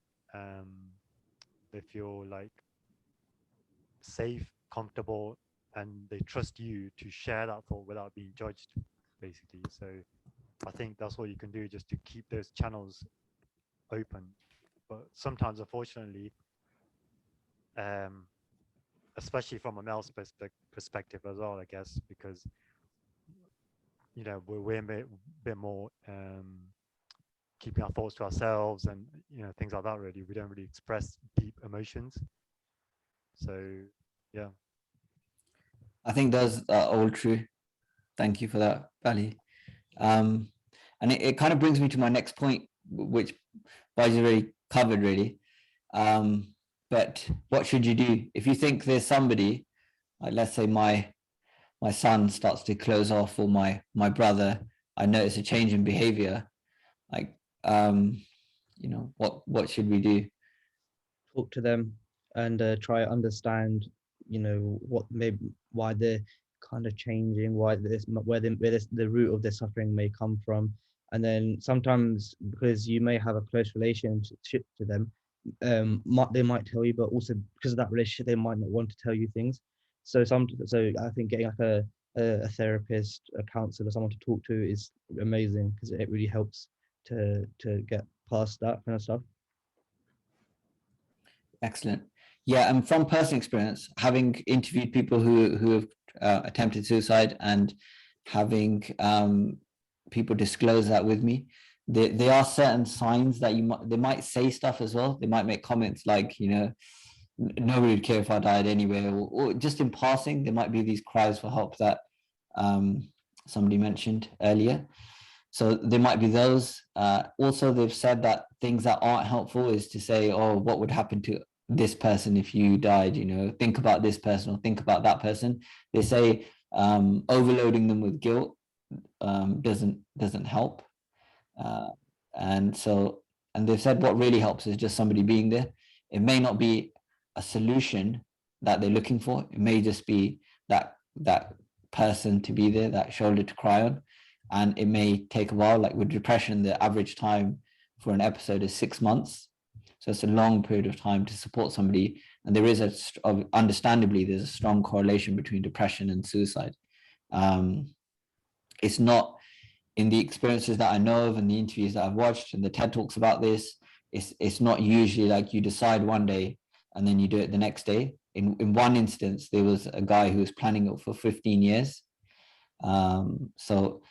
like safe, comfortable, and they trust you to share that thought without being judged, basically. So I think that's what you can do, just to keep those channels open. But sometimes, unfortunately, especially from a male's perspective as well, I guess, because we're a bit more keeping our thoughts to ourselves, and things like that. Really, we don't really express deep emotions. So yeah, I think those are all true. Thank you for that, Bali. And it kind of brings me to my next point, which Bali's already covered, really. But what should you do if you think there's somebody, like let's say my son starts to close off, or my brother, I notice a change in behavior, like what should we do? Talk to them and try to understand, why they're kind of changing, where the root of their suffering may come from. And then sometimes, because you may have a close relationship to them, they might tell you, but also because of that relationship, they might not want to tell you things. So I think getting like a therapist, a counselor, someone to talk to is amazing, because it really helps to get past that kind of stuff. Excellent. Yeah, and from personal experience, having interviewed people who have attempted suicide, and having people disclose that with me, there are certain signs that they might say stuff as well. They might make comments like, nobody would care if I died anyway, or just in passing, there might be these cries for help that somebody mentioned earlier. So there might be those. Also, they've said that things that aren't helpful is to say, oh, what would happen to this person if you died? Think about this person, or think about that person. They say overloading them with guilt doesn't help. And they've said what really helps is just somebody being there. It may not be a solution that they're looking for. It may just be that person to be there, that shoulder to cry on. And it may take a while. Like with depression, the average time for an episode is 6 months. So it's a long period of time to support somebody. And there is understandably, there's a strong correlation between depression and suicide. It's not, in the experiences that I know of and the interviews that I've watched and the TED Talks about this, it's not usually like you decide one day and then you do it the next day. In one instance, there was a guy who was planning it for 15 years. So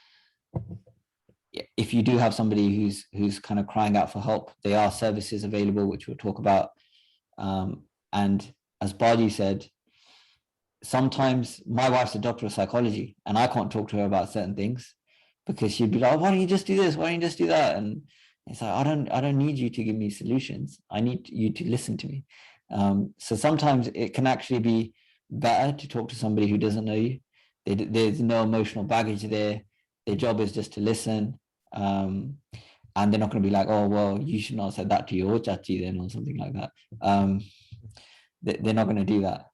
if you do have somebody who's kind of crying out for help, there are services available, which we'll talk about. And as Badi said, sometimes my wife's a doctor of psychology, and I can't talk to her about certain things, because she'd be like, why don't you just do this? Why don't you just do that? And it's like, I don't need you to give me solutions. I need you to listen to me. So sometimes it can actually be better to talk to somebody who doesn't know you. There's no emotional baggage there. Their job is just to listen. And they're not going to be like, oh, well, you should not have said that to your chachi then, or something like that. They're not going to do that.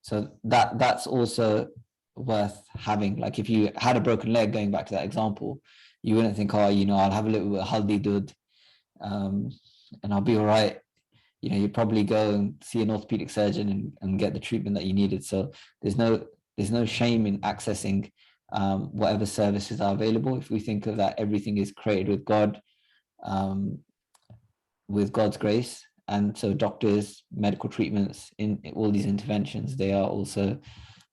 So that's also worth having. Like if you had a broken leg, going back to that example, you wouldn't think, oh, I'll have a little bit of haldi dud and I'll be all right. You'd probably go and see an orthopedic surgeon and get the treatment that you needed. So there's no shame in accessing whatever services are available. If we think of that, everything is created with God, with God's grace. And so doctors, medical treatments, in all these interventions, they are also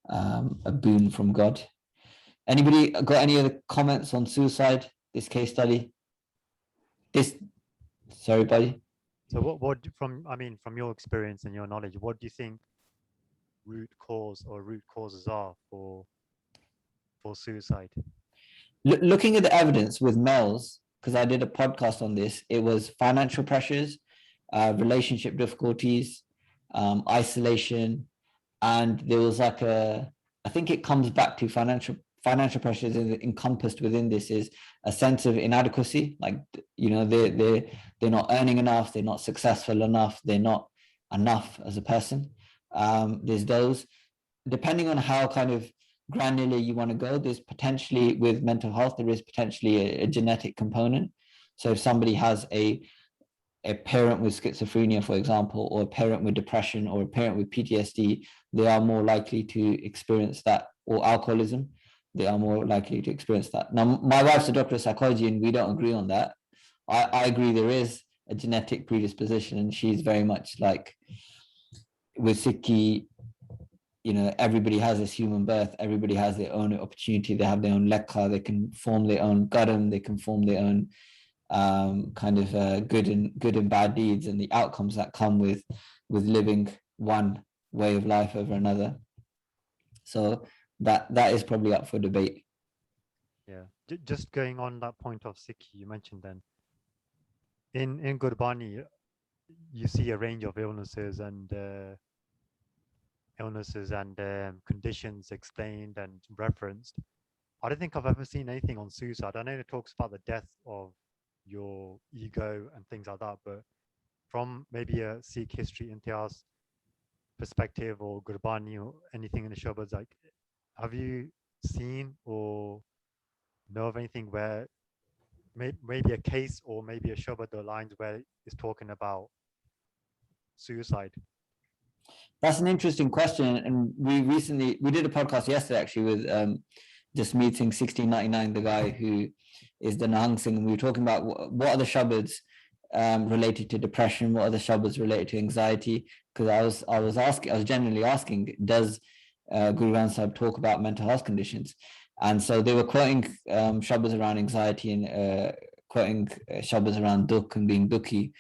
a boon from God. Anybody got any other comments on suicide, this case study? Sorry, buddy. So what from your experience and your knowledge, what do you think root causes are for suicide? Looking at the evidence with males, because I did a podcast on this, it was financial pressures, relationship difficulties, isolation, and there was like I think it comes back to financial pressures encompassed within this is a sense of inadequacy. Like, you know, they're not earning enough, they're not successful enough, they're not enough as a person. There's those, depending on how kind of granular you want to go, there's potentially with mental health, there is potentially a genetic component. So if somebody has a parent with schizophrenia, for example, or a parent with depression, or a parent with PTSD, they are more likely to experience that, or alcoholism, they are more likely to experience that. Now, my wife's a doctor of psychology, and we don't agree on that. I agree there is a genetic predisposition, and she's very much like, with Sikh, you know, everybody has this human birth, everybody has their own opportunity, they have their own lekha, they can form their own garam, they can form their own kind of good and bad deeds, and the outcomes that come with living one way of life over another. So that is probably up for debate. Yeah, just going on that point of Sikh you mentioned, then in Gurbani you see a range of illnesses and conditions explained and referenced. I don't think I've ever seen anything on suicide. I know it talks about the death of your ego and things like that, but from maybe a Sikh history, Imtiaz perspective, or Gurbani, or anything in the Shabads, like, have you seen or know of anything where maybe a case or maybe a Shabad or lines where it's talking about suicide? That's an interesting question, and we did a podcast yesterday actually with just meeting 1699, the guy who is the Nahang Singh, and we were talking about what are the Shabads related to depression, what are the Shabads related to anxiety, because I was generally asking, does Guru Granth Sahib talk about mental health conditions? And so they were quoting Shabads around anxiety and quoting Shabads around dukh and being dukhi.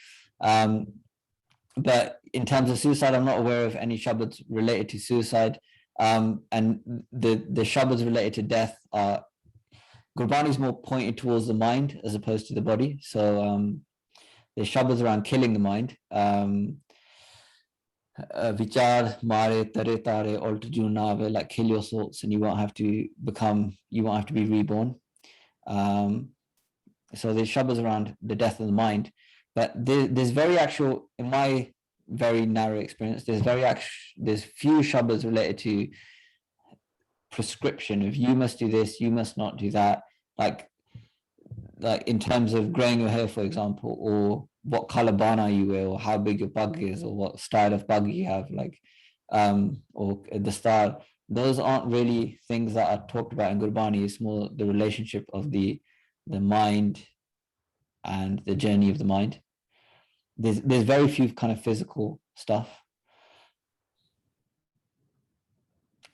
But in terms of suicide, I'm not aware of any Shabads related to suicide. And the Shabads related to death are, Gurbani is more pointed towards the mind as opposed to the body. So the Shabads around killing the mind. Vichar mare tare tare ultajunave, like kill your thoughts and you won't have to be reborn. So there's Shabads around the death of the mind. But there's very actual, in my very narrow experience, there's few Shabads related to prescription of you must do this, you must not do that. Like in terms of growing your hair, for example, or what color bana you wear, or how big your bug is, or what style of bug you have, like, or the style. Those aren't really things that are talked about in Gurbani. It's more the relationship of the mind and the journey of the mind. There's very few kind of physical stuff.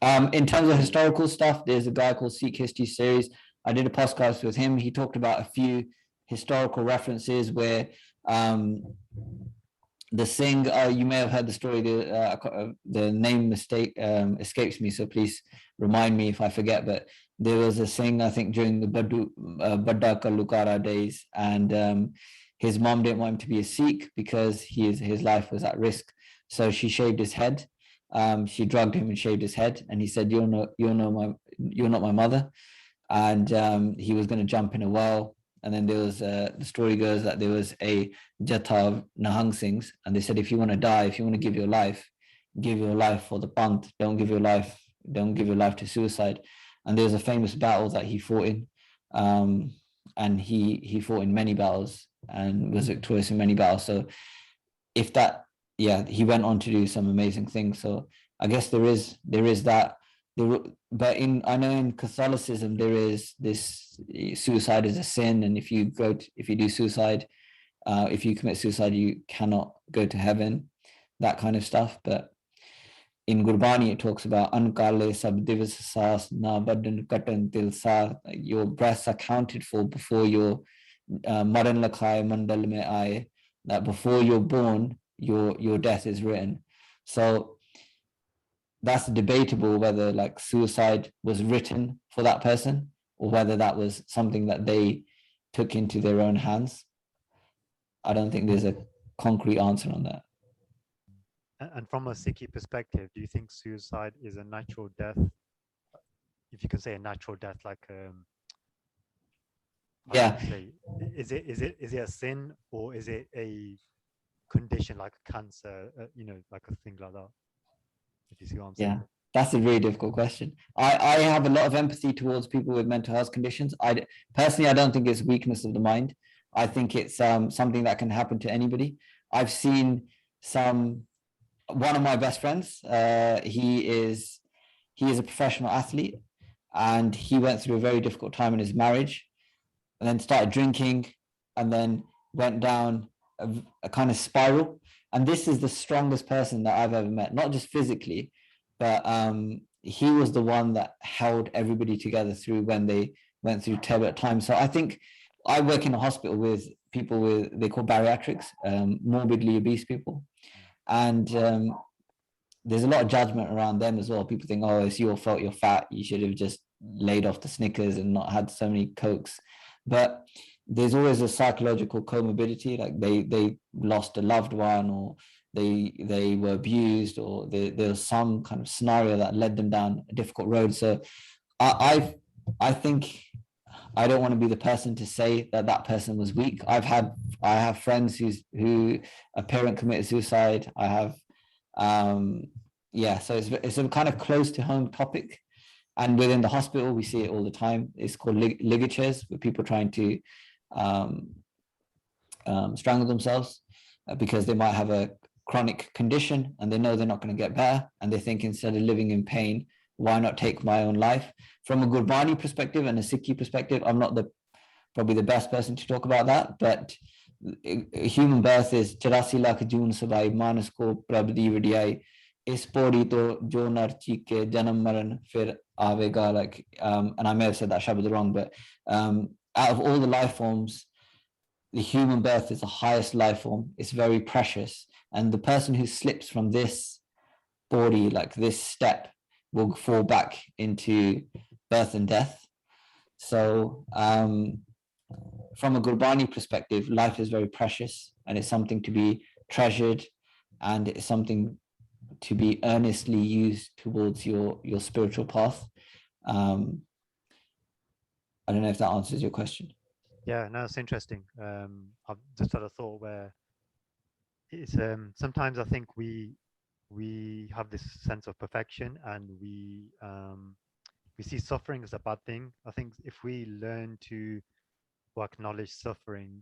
In terms of historical stuff, there's a guy called Sikh History Series. I did a podcast with him. He talked about a few historical references where the Singh, you may have heard the story, the name mistake escapes me, so please remind me if I forget, but there was a Singh, I think, during the Badda Kalukara days, and his mom didn't want him to be a Sikh because his life was at risk. So she shaved his head. She drugged him and shaved his head, and he said, you're not my mother. And he was going to jump in a well. And then there was the story goes that there was a Jatha of Nahang Singhs, and they said, if you want to die, if you want to give your life for the Panth. Don't give your life to suicide. And there's a famous battle that he fought in, and he fought in many battles and was victorious in many battles. So he went on to do some amazing things. So I guess there is that. But I know in Catholicism there is this, suicide is a sin, and if you do suicide, if you commit suicide, you cannot go to heaven, that kind of stuff. But in Gurbani it talks about ankale sab divas saas na badan katan dil sa, your breaths are counted for before your maran lakhai mandal mein aaye, that before you're born your death is written. So that's debatable whether like suicide was written for that person or whether that was something that they took into their own hands. I don't think there's a concrete answer on that. And from a Sikhi perspective, do you think suicide is a natural death? If you can say a natural death, like how Yeah. do you say, is it a sin, or is it a condition like cancer, like a thing like that? If you see what I'm saying. Yeah, that's a really difficult question. I have a lot of empathy towards people with mental health conditions. Personally, I don't think it's weakness of the mind. I think it's something that can happen to anybody. I've seen one of my best friends, he is a professional athlete, and he went through a very difficult time in his marriage, and then started drinking, and then went down a kind of spiral. And this is the strongest person that I've ever met, not just physically, but he was the one that held everybody together through when they went through turbulent times. So I think I work in a hospital with people with, they call bariatrics, morbidly obese people. And there's a lot of judgment around them as well. People think, oh, it's your fault, you're fat, you should have just laid off the Snickers and not had so many Cokes. But there's always a psychological comorbidity, like they lost a loved one, or they were abused, or there was some kind of scenario that led them down a difficult road. So I think I don't want to be the person to say that person was weak. I have friends who a parent committed suicide. I have so it's a kind of close to home topic. And within the hospital, we see it all the time. It's called ligatures, with people trying to strangle themselves because they might have a chronic condition and they know they're not going to get better. And they think, instead of living in pain, why not take my own life? From a Gurbani perspective and a Sikhi perspective, I'm not probably the best person to talk about that. But human birth is 84 lakh June sabai manas ko prabdi vidiyai. Is pori to jo narchi ke janam maran fir avega, like and I may have said that shabad wrong, but out of all the life forms, the human birth is the highest life form. It's very precious, and the person who slips from this body, like this step, will fall back into birth and death. So from a Gurbani perspective, life is very precious, and it's something to be treasured, and it's something to be earnestly used towards your spiritual path. I don't know if that answers your question. Yeah, no, it's interesting. I've just had a thought where it's sometimes I think we have this sense of perfection, and we see suffering as a bad thing. I think if we learn to acknowledge suffering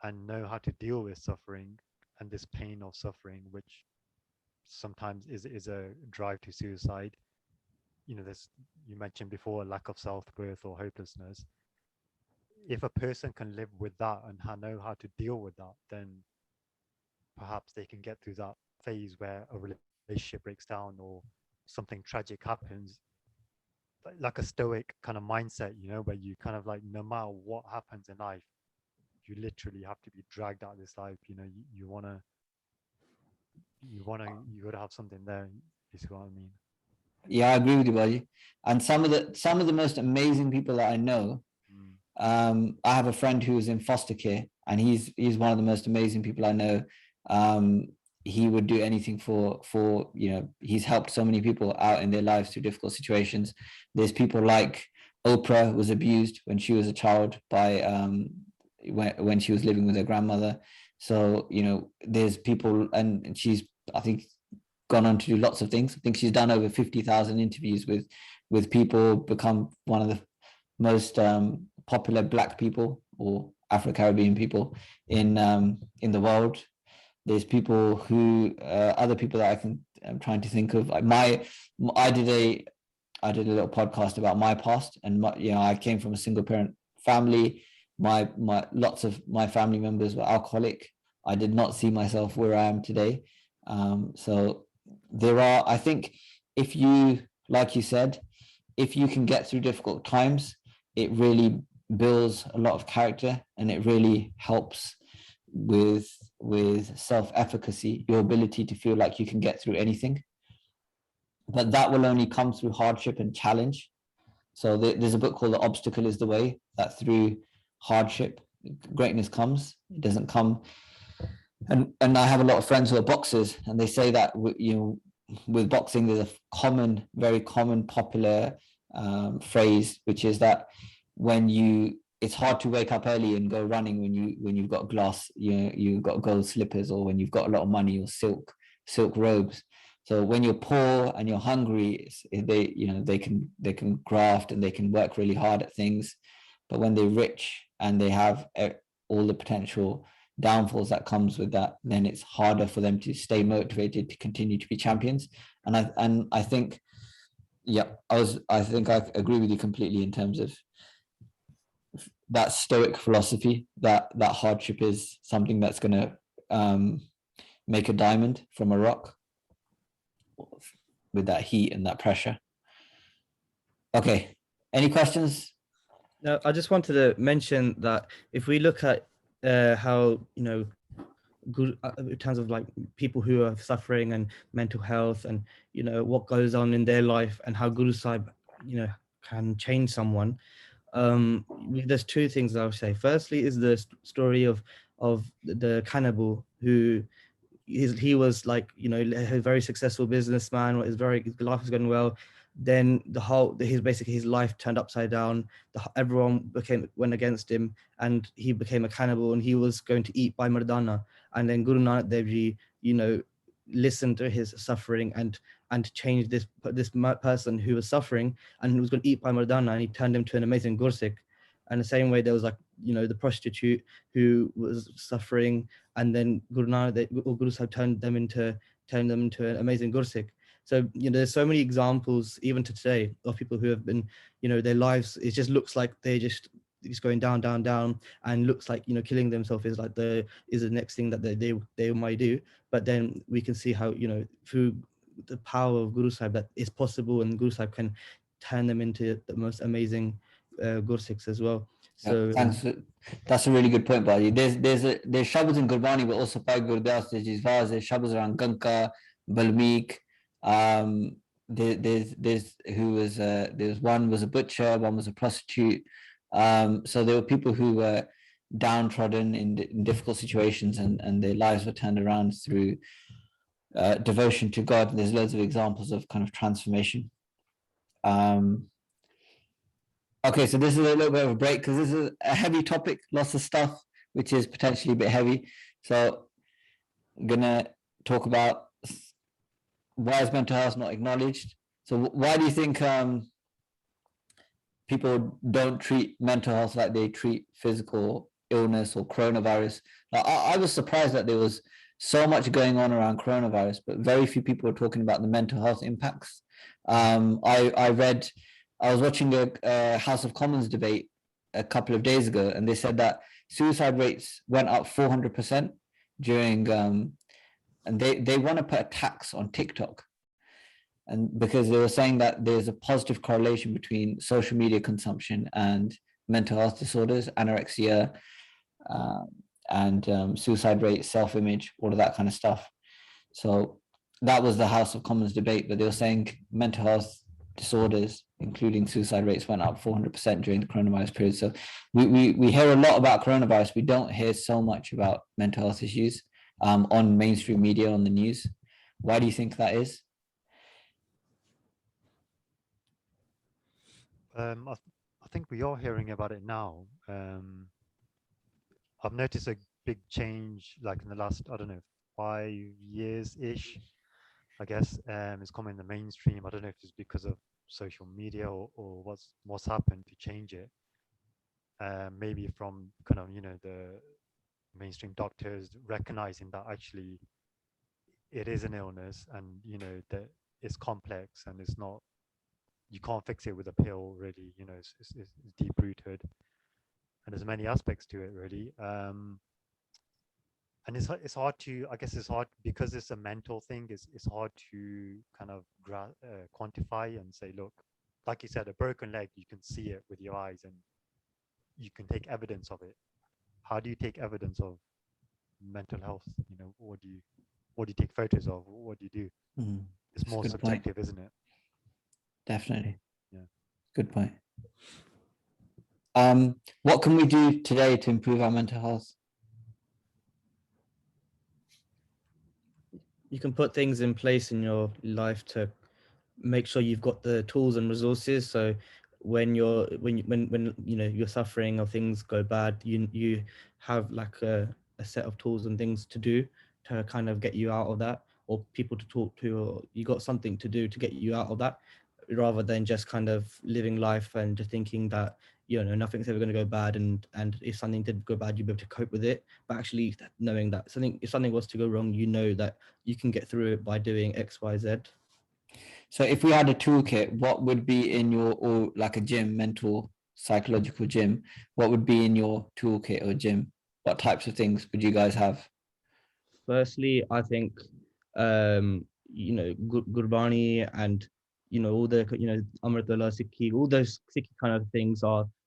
and know how to deal with suffering and this pain of suffering, which sometimes is a drive to suicide, this, you mentioned before, lack of self-worth or hopelessness. If a person can live with that and know how to deal with that, then perhaps they can get through that phase where a relationship breaks down or something tragic happens, like a stoic kind of mindset, where you kind of like, no matter what happens in life, you literally have to be dragged out of this life. You gotta have something there. You see what I mean? Yeah, I agree with you, Baji. And some of the most amazing people that I know, I have a friend who is in foster care, and he's one of the most amazing people I know. He would do anything for he's helped so many people out in their lives through difficult situations. There's people like Oprah was abused when she was a child by when she was living with her grandmother. So there's people, and she's, I think, gone on to do lots of things. I think she's done over 50,000 interviews with people, become one of the most popular Black people or Afro-Caribbean people in the world. There's people who other people that I'm trying to think of. I did a little podcast about my past, and I came from a single parent family. My lots of my family members were alcoholic. I did not see myself where I am today. So there are, I think, if you, like you said, if you can get through difficult times, it really builds a lot of character, and it really helps with self-efficacy, your ability to feel like you can get through anything. But that will only come through hardship and challenge. So there's a book called The Obstacle is the Way, that through hardship, greatness comes. It doesn't come And I have a lot of friends who are boxers, and they say that with boxing, there's a very common, popular phrase, which is that it's hard to wake up early and go running when you've got glass, you've got gold slippers, or when you've got a lot of money, or silk robes. So when you're poor and you're hungry, they can graft and they can work really hard at things, but when they're rich and they have all the potential downfalls that comes with that, then it's harder for them to stay motivated to continue to be champions. And I think, I think I agree with you completely in terms of that stoic philosophy, that hardship is something that's going to make a diamond from a rock with that heat and that pressure. Okay, any questions? No, I just wanted to mention that if we look at how, good in terms of like people who are suffering and mental health, and what goes on in their life, and how Guru Sahib can change someone, there's two things I would say. Firstly is the story of the cannibal who he was like a very successful businessman, his life was going well, then his life turned upside down, everyone went against him, and he became a cannibal, and he was going to eat by Mardana. And then Guru Nanak Dev Ji listened to his suffering and changed this person who was suffering and who was going to eat by Mardana, and he turned him to an amazing Gursikh. And the same way there was the prostitute who was suffering, and then Guru Sahib turned them into an amazing Gursikh. So there's so many examples even to today of people who have been their lives, it just looks like they're just going down, and looks like killing themselves is the next thing that they might do. But then we can see how through the power of Guru Sahib that is possible, and Guru Sahib can turn them into the most amazing Gursikhs as well. So thanks. That's a really good point, Baji. There's shabds in Gurbani, but also by Gurdas, there's shabds around Ganka, Balmeek. There's one was a butcher, one was a prostitute. So there were people who were downtrodden in difficult situations, and their lives were turned around through devotion to God. There's loads of examples of kind of transformation. Okay, so this is a little bit of a break because this is a heavy topic, lots of stuff which is potentially a bit heavy. So I'm gonna talk about why is mental health not acknowledged. So why do you think people don't treat mental health like they treat physical illness or coronavirus? I was surprised that there was so much going on around coronavirus, but very few people are talking about the mental health impacts. I was watching a House of Commons debate a couple of days ago, and they said that suicide rates went up 400% during, and they want to put a tax on TikTok, and because they were saying that there's a positive correlation between social media consumption and mental health disorders, anorexia, and suicide rate, self-image, all of that kind of stuff. So that was the House of Commons debate, but they were saying mental health disorders, including suicide rates, went up 400% during the coronavirus period. So we hear a lot about coronavirus. We don't hear so much about mental health issues on mainstream media, on the news. Why do you think that is? I think we are hearing about it now. I've noticed a big change, like in the last, 5 years-ish, I guess. It's come in the mainstream. I don't know if it's because of social media or what's happened to change it. Maybe from kind of, the mainstream doctors recognizing that actually it is an illness, and, that it's complex, and it's not, you can't fix it with a pill, really. It's deep-rooted, and there's many aspects to it, really. And it's hard to, I guess it's hard because it's a mental thing. It's hard to kind of quantify and say, look, like you said, a broken leg, you can see it with your eyes and you can take evidence of it. How do you take evidence of mental health? What do you take photos of? What do you do? Mm-hmm. It's more subjective, isn't it? Definitely. Yeah. Good point. What can we do today to improve our mental health? you can put things in place in your life to make sure you've got the tools and resources. So when when you know you're suffering or things go bad, you have like a set of tools and things to do to kind of get you out of that, or people to talk to, or you got something to do to get you out of that, rather than just kind of living life and just thinking that, you know, nothing's ever going to go bad, and if something did go bad, you'd be able to cope with it. But actually knowing that if something was to go wrong, you know that you can get through it by doing X, Y, Z. So if we had a toolkit, what would be in your, or like a gym, mental, psychological gym, what would be in your toolkit or gym? What types of things would you guys have? Firstly, I think you know, Gurbani and, you know, all the, you know, Amritullah Sikhi, all those Sikhi kind of things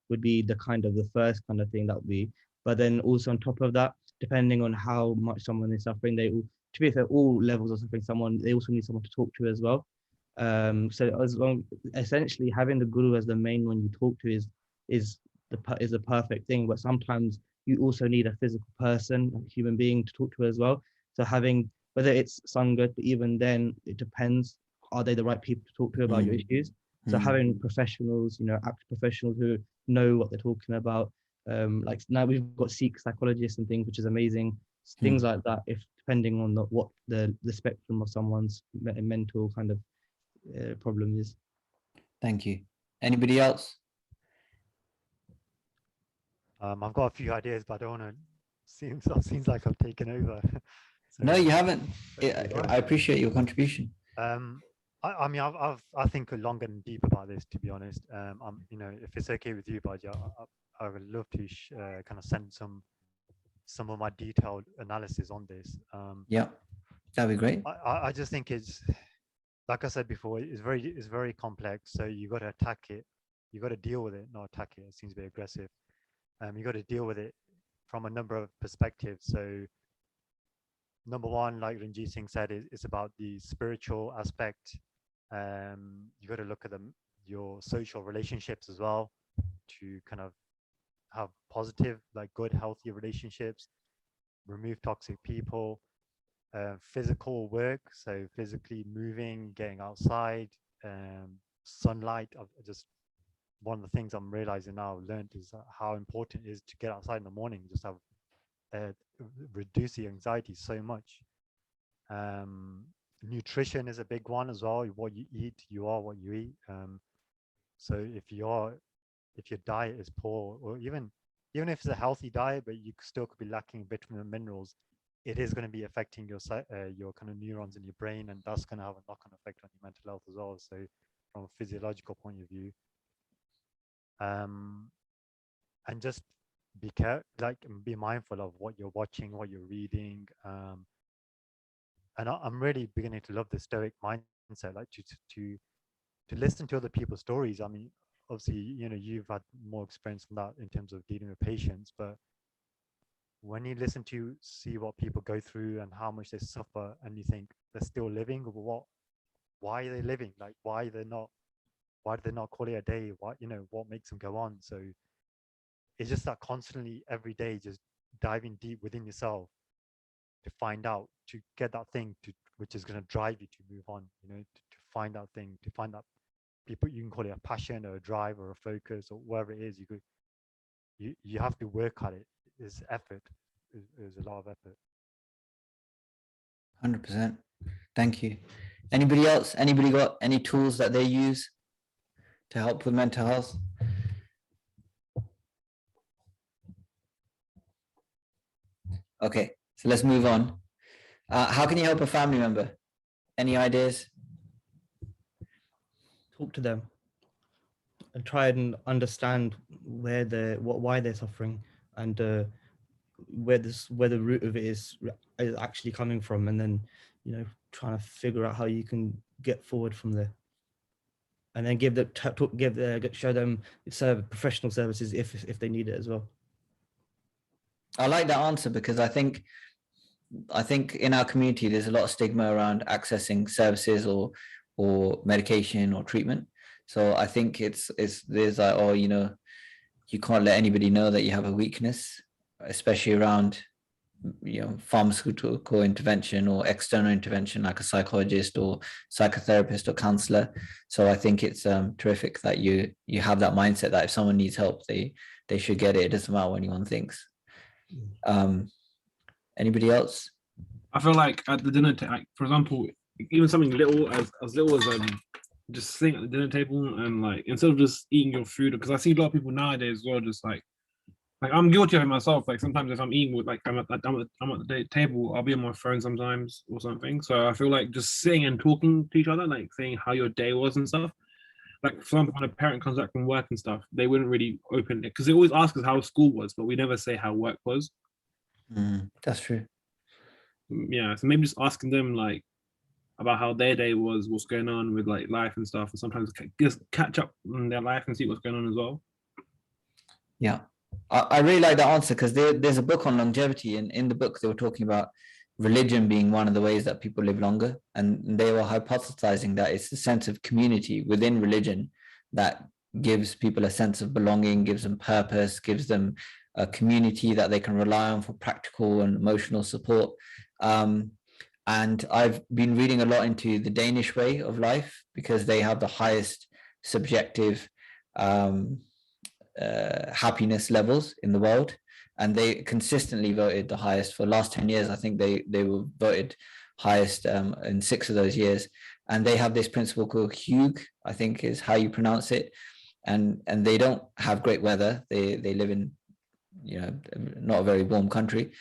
would be the kind of the first kind of thing that would be. But then also on top of that, depending on how much someone is suffering, they all, to be fair, all levels of suffering, they also need someone to talk to as well. So as long, essentially having the guru as the main one you talk to is the perfect thing. But sometimes you also need a physical person, a human being to talk to as well. So having, whether it's Sangat, but even then it depends, are they the right people to talk to about your issues? So having professionals, you know, active professionals who know what they're talking about. Like now we've got Sikh psychologists and things, which is amazing. Things like that, if depending on what the spectrum of someone's mental kind of problem is. Thank you. Anybody else? I've got a few ideas, but I don't want to. Seems like I've taken over. So, No, you haven't. right. I appreciate your contribution. I mean, I think longer and deep about this, to be honest. You know, if it's okay with you, Baja, I would love to kind of send some of my detailed analysis on this. Yeah, that'd be great. I just think it's, like I said before, it's very complex. So you got to attack it, you got to deal with it, not attack it. It seems a bit aggressive. You got to deal with it from a number of perspectives. So number one, like Ranjit Singh said, it's about the spiritual aspect. You got to look at your social relationships as well, to kind of have positive, like good, healthy relationships, remove toxic people. Physical work, so physically moving, getting outside, sunlight. Just one of the things I'm realizing now, I've learned, is how important it is to get outside in the morning. Just have reduce the anxiety so much. Nutrition is a big one as well. What you eat, you are what you eat. So if your diet is poor, or even if it's a healthy diet, but you still could be lacking vitamin and minerals, it is going to be affecting your kind of neurons in your brain, and that's going to have a knock-on effect on your mental health as well. So from a physiological point of view, and just be mindful of what you're watching, what you're reading. And I'm really beginning to love the Stoic mindset, like to listen to other people's stories. I mean, obviously, you know, you've had more experience on that in terms of dealing with patients, but when you listen to see what people go through and how much they suffer, and you think they're still living, why are they living? Like, why do they not call it a day? What makes them go on? So it's just that constantly every day, just diving deep within yourself to find out, to get that thing which is going to drive you to move on, you know, to find that thing, to find that people, you can call it a passion or a drive or a focus or whatever it is. You have to work at it. It's effort. There's a lot of effort. 100%. Thank you. Anybody else? Anybody got any tools that they use to help with mental health? Okay, so let's move on. How can you help a family member? Any ideas? Talk to them and try and understand why they're suffering, and where the root of it is actually coming from, and then, you know, trying to figure out how you can get forward from there, and then show them professional services if they need it as well. I like that answer, because I think in our community there's a lot of stigma around accessing services or medication or treatment. So I think there's like, oh, you know, you can't let anybody know that you have a weakness, especially around pharmaceutical intervention or external intervention like a psychologist or psychotherapist or counselor. So I think it's terrific that you have that mindset that if someone needs help, they should get it. It doesn't matter what anyone thinks. Anybody else? I feel like at the dinner table, like, for example, even something little as little as just sitting at the dinner table and like instead of just eating your food, because I see a lot of people nowadays as well, just like I'm guilty of it myself. Like sometimes if I'm eating with like I'm at the table, I'll be on my phone sometimes or something. So I feel like just sitting and talking to each other, like saying how your day was and stuff. Like for example, when a parent comes back from work and stuff, they wouldn't really open it because they always ask us how school was, but we never say how work was. That's true. Yeah, so maybe just asking them like about how their day was, what's going on with like life and stuff, and sometimes just catch up on their life and see what's going on as well. Yeah, I really like that answer because there's a book on longevity, and in the book they were talking about religion being one of the ways that people live longer, and they were hypothesizing that it's a sense of community within religion that gives people a sense of belonging, gives them purpose, gives them a community that they can rely on for practical and emotional support. And I've been reading a lot into the Danish way of life because they have the highest subjective happiness levels in the world, and they consistently voted the highest for the last 10 years. I think they were voted highest in 6 of those years, and they have this principle called hygge, I think is how you pronounce it, and they don't have great weather. They live in not a very warm country.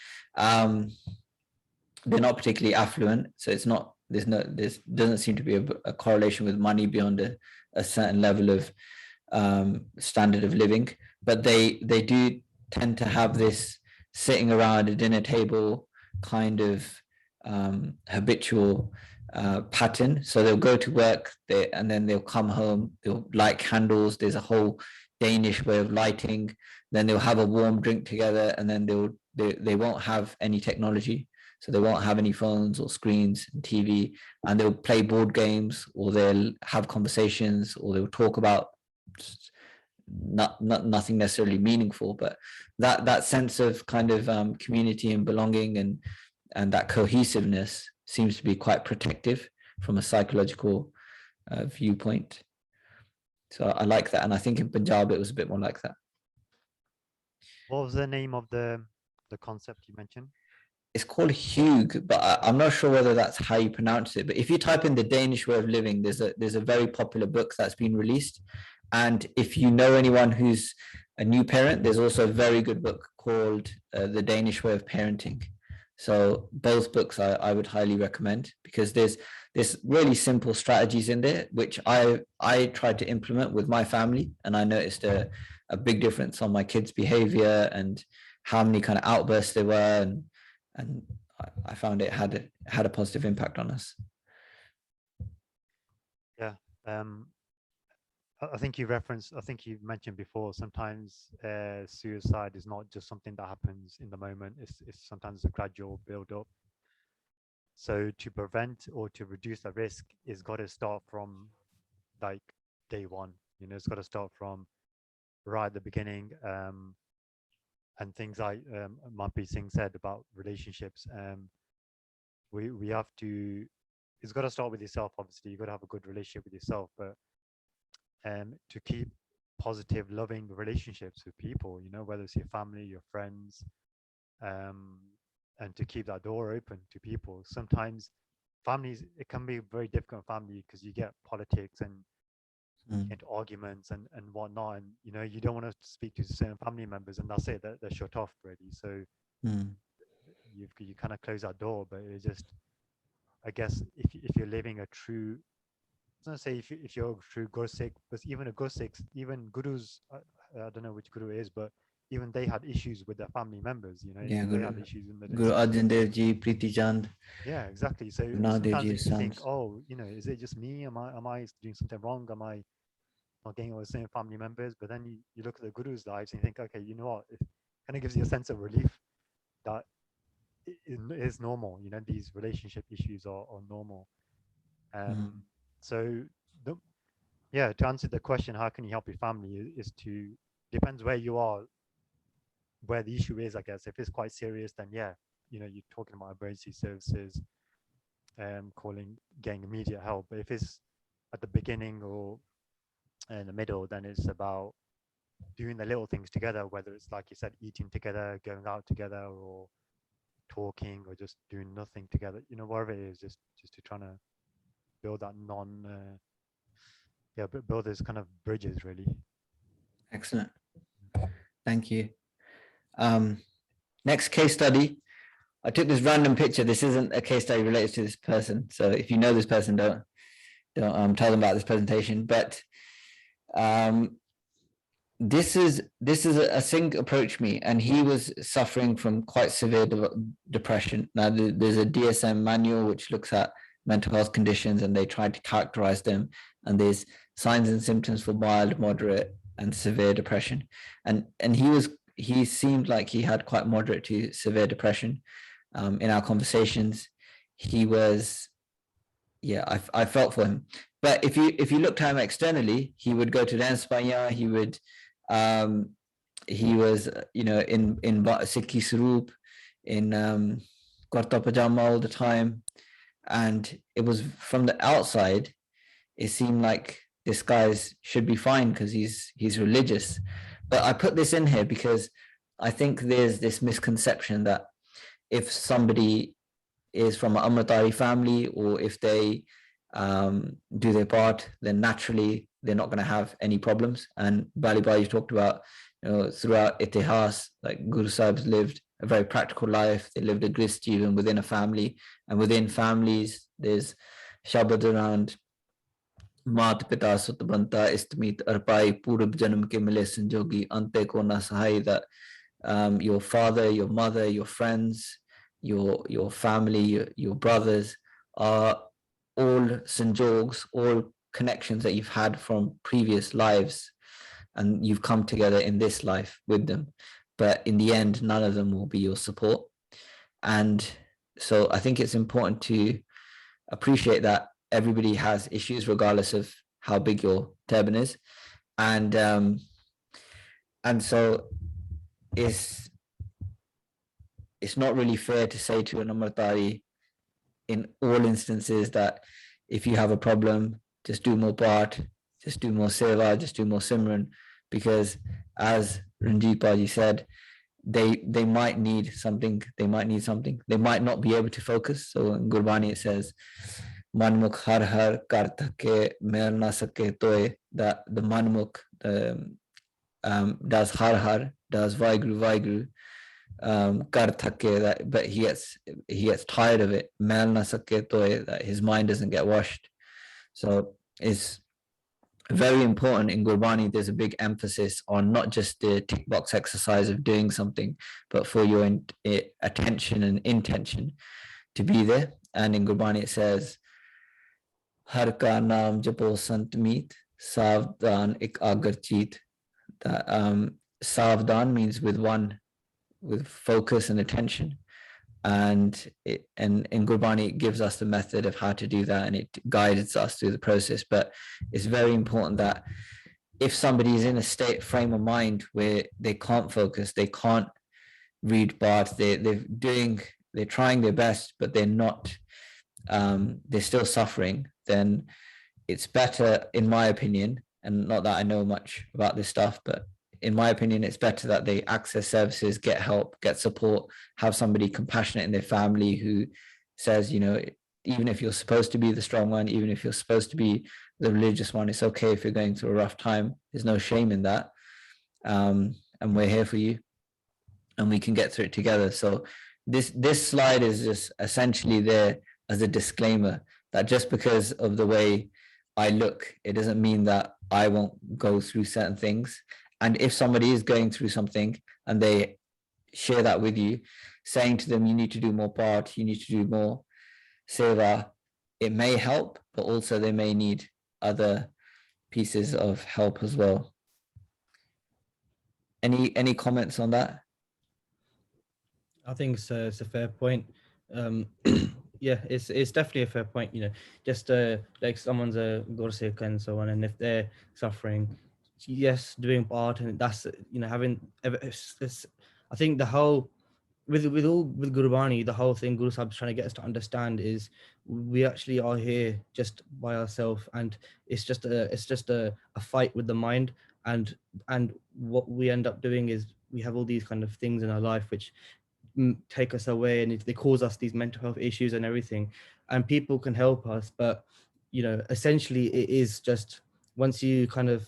They're not particularly affluent, so it's not there doesn't seem to be a correlation with money beyond a certain level of standard of living, but they do tend to have this sitting around a dinner table kind of habitual pattern. So they'll go to work and then they'll come home, they'll light candles. There's a whole Danish way of lighting. Then they'll have a warm drink together, and then they won't have any technology. So they won't have any phones or screens and TV, and they'll play board games, or they'll have conversations, or they'll talk about nothing necessarily meaningful, but that sense of kind of community and belonging and that cohesiveness seems to be quite protective from a psychological viewpoint. So I like that, and I think in Punjab it was a bit more like that. What was the name of the concept you mentioned? It's called hygge, but I'm not sure whether that's how you pronounce it. But if you type in the Danish way of living, there's a very popular book that's been released. And if you know anyone who's a new parent, there's also a very good book called The Danish Way of Parenting. So both books I would highly recommend, because there's really simple strategies in there, which I tried to implement with my family. And I noticed a big difference on my kids' behavior and how many kind of outbursts there were. And I found it had a positive impact on us. Yeah. I think you mentioned before, sometimes suicide is not just something that happens in the moment. It's sometimes a gradual build up. So to prevent or to reduce the risk, it's got to start from like day one. It's got to start from right at the beginning. And things like Harbir Singh said about relationships. We have to. It's got to start with yourself. Obviously, you've got to have a good relationship with yourself, but to keep positive, loving relationships with people, whether it's your family, your friends, and to keep that door open to people. Sometimes families, it can be a very difficult family because you get politics and into arguments and whatnot, and you don't want to speak to certain family members, and that's it, they're shut off already. So you kind of close that door. But it's just, I guess, if you're living a true, I was gonna say if you're a true Gursikh, but even a Gursikh, even Gurus, I don't know which Guru it is, but even they had issues with their family members. Yeah, they had issues in the Guru Arjan Dev Ji, Preeti Chand. Yeah, exactly. So Nanak Dev sometimes Ji's you think, sons. is it just me? Am I doing something wrong? Am I not getting with the same family members? But then you look at the Guru's lives and you think, okay, you know what? It kind of gives you a sense of relief that it is normal. These relationship issues are normal. So to answer the question, how can you help your family, depends where you are, where the issue is, I guess. If it's quite serious, then you're talking about emergency services, getting immediate help. But if it's at the beginning or in the middle, then it's about doing the little things together, whether it's like you said, eating together, going out together, or talking, or just doing nothing together. Whatever it is, just to try to build that build those kind of bridges, really. Excellent. Thank you. Next case study. I took this random picture. This isn't a case study related to this person. So if you know this person, don't tell them about this presentation. But this is a Sikh approached me, and he was suffering from quite severe depression. Now there's a DSM manual which looks at mental health conditions, and they tried to characterize them. And there's signs and symptoms for mild, moderate, and severe depression. And he seemed like he had quite moderate to severe depression. In our conversations, he was, I felt for him. But if you looked at him externally, he would go to dance Spanya, he was in Sikhi Saroop, in Kurta Pajama all the time. And it was from the outside, it seemed like this guy should be fine because he's religious. But I put this in here because I think there's this misconception that if somebody is from an Amritari family, or if they do their part, then naturally they're not going to have any problems. And Bali Bhai, you talked about, throughout Itihas, like Guru Sahib's lived a very practical life. They lived a grist even within a family, and within families there's shabad around Mat Pita Sutbanta Istmit Arpai Purab Janam Ke Mile Sanjogi Ante Ko Na Sahai, that your father, your mother, your friends, your family, your brothers are all sanjogs, all connections that you've had from previous lives, and you've come together in this life with them. But in the end, none of them will be your support. And so I think it's important to appreciate that everybody has issues regardless of how big your turban is. And so it's not really fair to say to an Amritari in all instances that if you have a problem, just do more part, just do more seva, just do more simran, because as Ranjit Baji said, they might need something, they might not be able to focus. So in Gurbani it says, Manmukh har har kar thake mer na sake toy, that the Manmukh does har har, does Vaiguru Vaiguru, kar thake, but he gets tired of it, mer na sake toy, that his mind doesn't get washed. So it's very important in Gurbani. There's a big emphasis on not just the tick box exercise of doing something, but for your attention and intention to be there. And in Gurbani it says, Har ka naam japo sant meet, savdan ik agar cheet. That savdan means with focus and attention. And in Gurbani it gives us the method of how to do that, and it guides us through the process. But it's very important that if somebody is in a frame of mind where they can't focus, they can't read Bart, they're trying their best, but they're not, they're still suffering, then it's better, in my opinion, and not that I know much about this stuff, but in my opinion, it's better that they access services, get help, get support, have somebody compassionate in their family who says, even if you're supposed to be the strong one, even if you're supposed to be the religious one, it's okay if you're going through a rough time. There's no shame in that. And we're here for you, and we can get through it together. So this slide is just essentially there as a disclaimer that just because of the way I look, it doesn't mean that I won't go through certain things. And if somebody is going through something and they share that with you, saying to them, you need to do more part, you need to do more seva, it may help, but also they may need other pieces of help as well. Any comments on that? I think it's a fair point. Yeah, it's definitely a fair point. Just like someone's a Gorsik and so on, and if they're suffering, yes, doing part, and that's having. I think the whole with Gurbani, the whole thing Guru Sahib's trying to get us to understand is we actually are here just by ourselves, and it's just a fight with the mind, and what we end up doing is we have all these kind of things in our life which take us away, and they cause us these mental health issues and everything, and people can help us, but essentially it is just once you kind of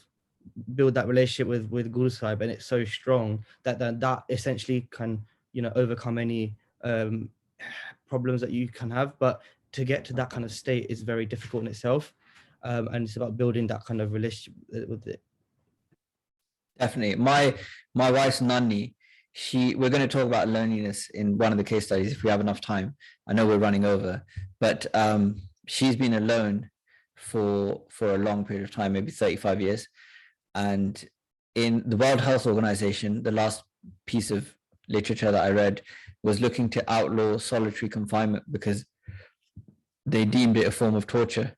build that relationship with Guru Sahib, and it's so strong that essentially can overcome any problems that you can have. But to get to that kind of state is very difficult in itself, and it's about building that kind of relationship with it. Definitely. My wife's Nani, we're going to talk about loneliness in one of the case studies if we have enough time. I know we're running over, but she's been alone for a long period of time, maybe 35 years. And in the World Health Organization, the last piece of literature that I read was looking to outlaw solitary confinement because they deemed it a form of torture.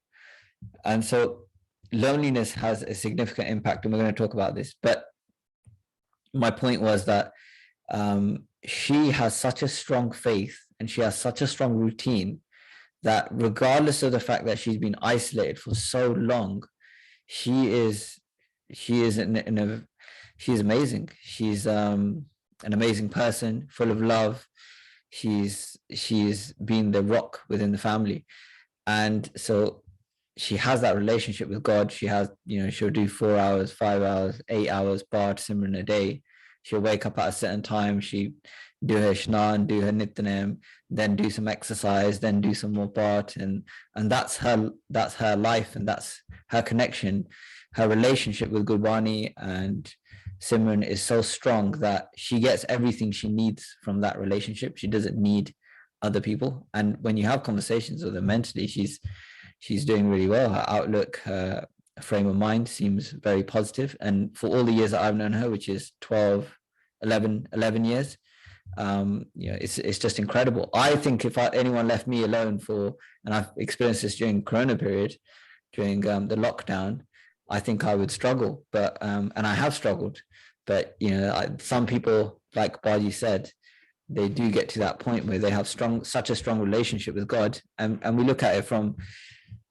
And so loneliness has a significant impact, and we're going to talk about this. But my point was that she has such a strong faith and she has such a strong routine that regardless of the fact that she's been isolated for so long, she is amazing. She's an amazing person, full of love. She's been the rock within the family, and so she has that relationship with God. She has, she'll do 4 hours, 5 hours, 8 hours Bard Simran a day. She'll wake up at a certain time. She do her Shnan, do her Nityanem, then do some exercise, then do some more Bard, and that's her life, and that's her connection. Her relationship with Gurbani and Simran is so strong that she gets everything she needs from that relationship. She doesn't need other people. And when you have conversations with her mentally, she's doing really well. Her outlook, her frame of mind seems very positive. And for all the years that I've known her, which is 11 years, it's just incredible. I think if anyone left me alone and I've experienced this during Corona period, during the lockdown, I think I would struggle, but and I have struggled, but some people, like Baji said, they do get to that point where they have such a strong relationship with God, and we look at it from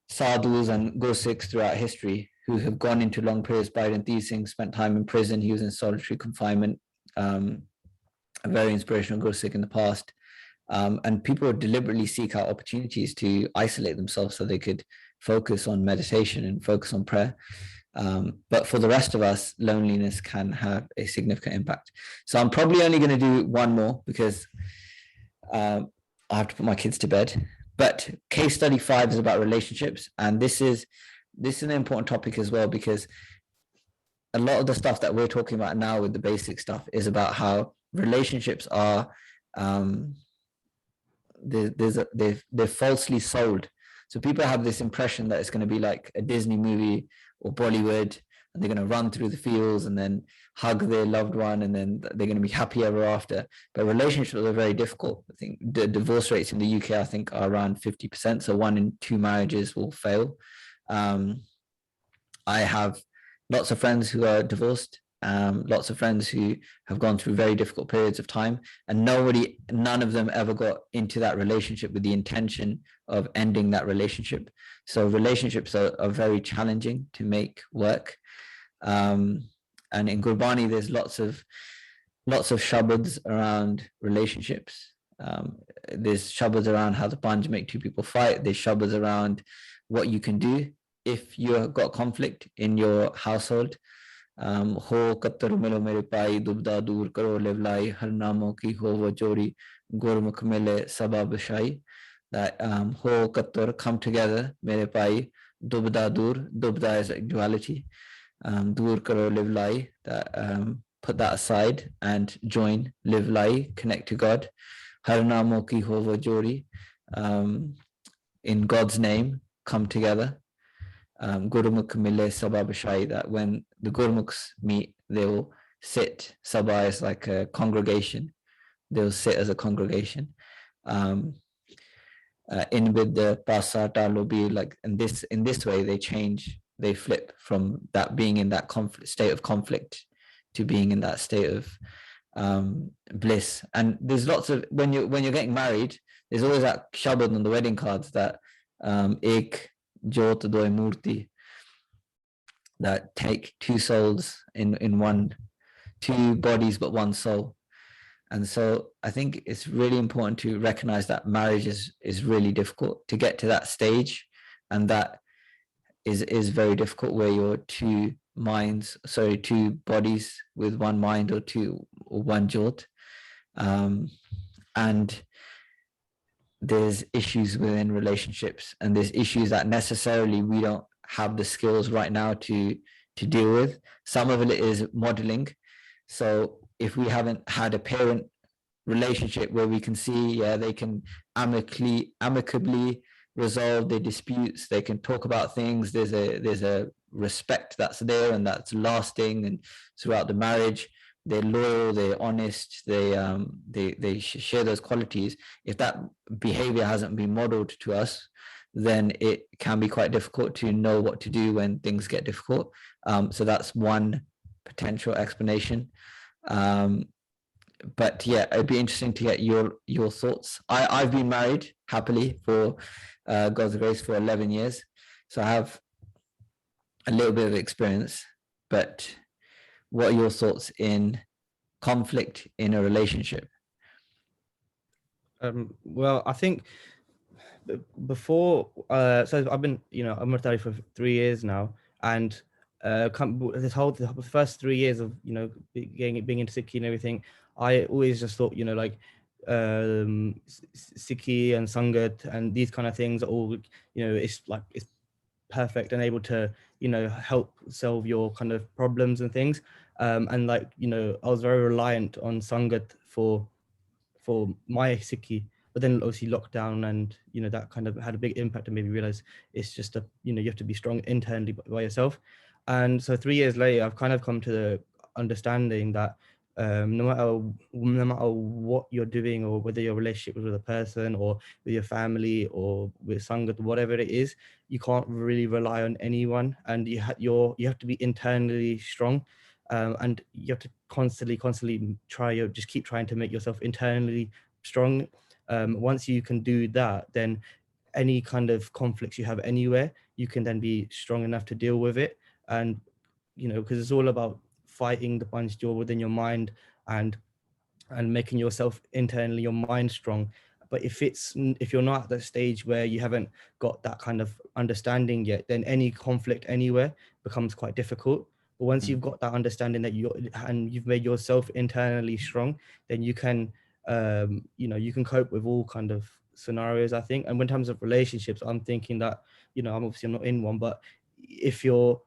sadhus and Gursikhs throughout history who have gone into long periods. Bhairon Singh spent time in prison. He was in solitary confinement. A very inspirational Gursikh in the past, and people would deliberately seek out opportunities to isolate themselves so they could focus on meditation and focus on prayer. But for the rest of us, loneliness can have a significant impact. So I'm probably only going to do one more because I have to put my kids to bed. But case study 5 is about relationships, and this is an important topic as well, because a lot of the stuff that we're talking about now with the basic stuff is about how relationships are they're falsely sold. So people have this impression that it's going to be like a Disney movie or Bollywood, and they're going to run through the fields and then hug their loved one, and then they're going to be happy ever after. But relationships are very difficult. I think the divorce rates in the UK, I think, are around 50%. So 1 in 2 marriages will fail. I have lots of friends who are divorced, lots of friends who have gone through very difficult periods of time, and none of them ever got into that relationship with the intention of ending that relationship. So relationships are very challenging to make work. And in Gurbani, there's lots of shabads around relationships. There's shabads around how the panj make 2 people fight. There's shabads around what you can do if you've got conflict in your household. Ho kattar milo mere pai dubda dur karo levlai har namo ki ho wo chori gurmukh mile sabab shai. That ho kattar, come together, mere pai dubda dur. Dubda is like duality. Dur karo levlai, that put that aside and join. Levlai, connect to God. Har namo ki ho wo chori, in God's name, come together. Gurmukh mile sabab shai, that when the Gurmukhs meet, they will sit. Sabha is like a congregation. They'll sit as a congregation. In with the pasata will be like in this way they flip from that being in that state of conflict to being in that state of bliss. And there's lots of, when you're getting married, there's always that shabad on the wedding cards that ek jyot doi murti, that take two souls in one, two bodies but one soul. And so I think it's really important to recognize that marriage is really difficult to get to that stage, and that is very difficult, where you're two bodies with one mind, or one jot. And there's issues within relationships, and there's issues that necessarily we don't have the skills right now to deal with. Some of it is modeling. So if we haven't had a parent relationship where we can see, they can amicably resolve their disputes, they can talk about things, there's a respect that's there and that's lasting, and throughout the marriage they're loyal, they're honest, they share those qualities. If that behavior hasn't been modeled to us, then it can be quite difficult to know what to do when things get difficult. So that's one potential explanation. But yeah, it'd be interesting to get your thoughts. I've been married happily for God's grace for 11 years, so I have a little bit of experience. But what are your thoughts in conflict in a relationship? Well, I think before, so I've been, I'm with Daddy for 3 years now, and the first 3 years of being into Sikhi and everything, I always just thought Sikhi and Sangat and these kind of things are all it's perfect and able to help solve your kind of problems and things, and I was very reliant on Sangat for my Sikhi. But then obviously lockdown and that kind of had a big impact and made me realize it's just you have to be strong internally by yourself. And so 3 years later, I've kind of come to the understanding that no matter what you're doing, or whether your relationship is with a person or with your family or with Sangat, whatever it is, you can't really rely on anyone, and you have to be internally strong, and you have to constantly just keep trying to make yourself internally strong. Once you can do that, then any kind of conflicts you have anywhere, you can then be strong enough to deal with it. And because it's all about fighting the punch you're within your mind and making yourself internally, your mind strong. But if you're not at that stage where you haven't got that kind of understanding yet, then any conflict anywhere becomes quite difficult. But once you've got that understanding that you've made yourself internally strong, then you can you can cope with all kind of scenarios, I think. And in terms of relationships, I'm thinking that I'm not in one, but if you're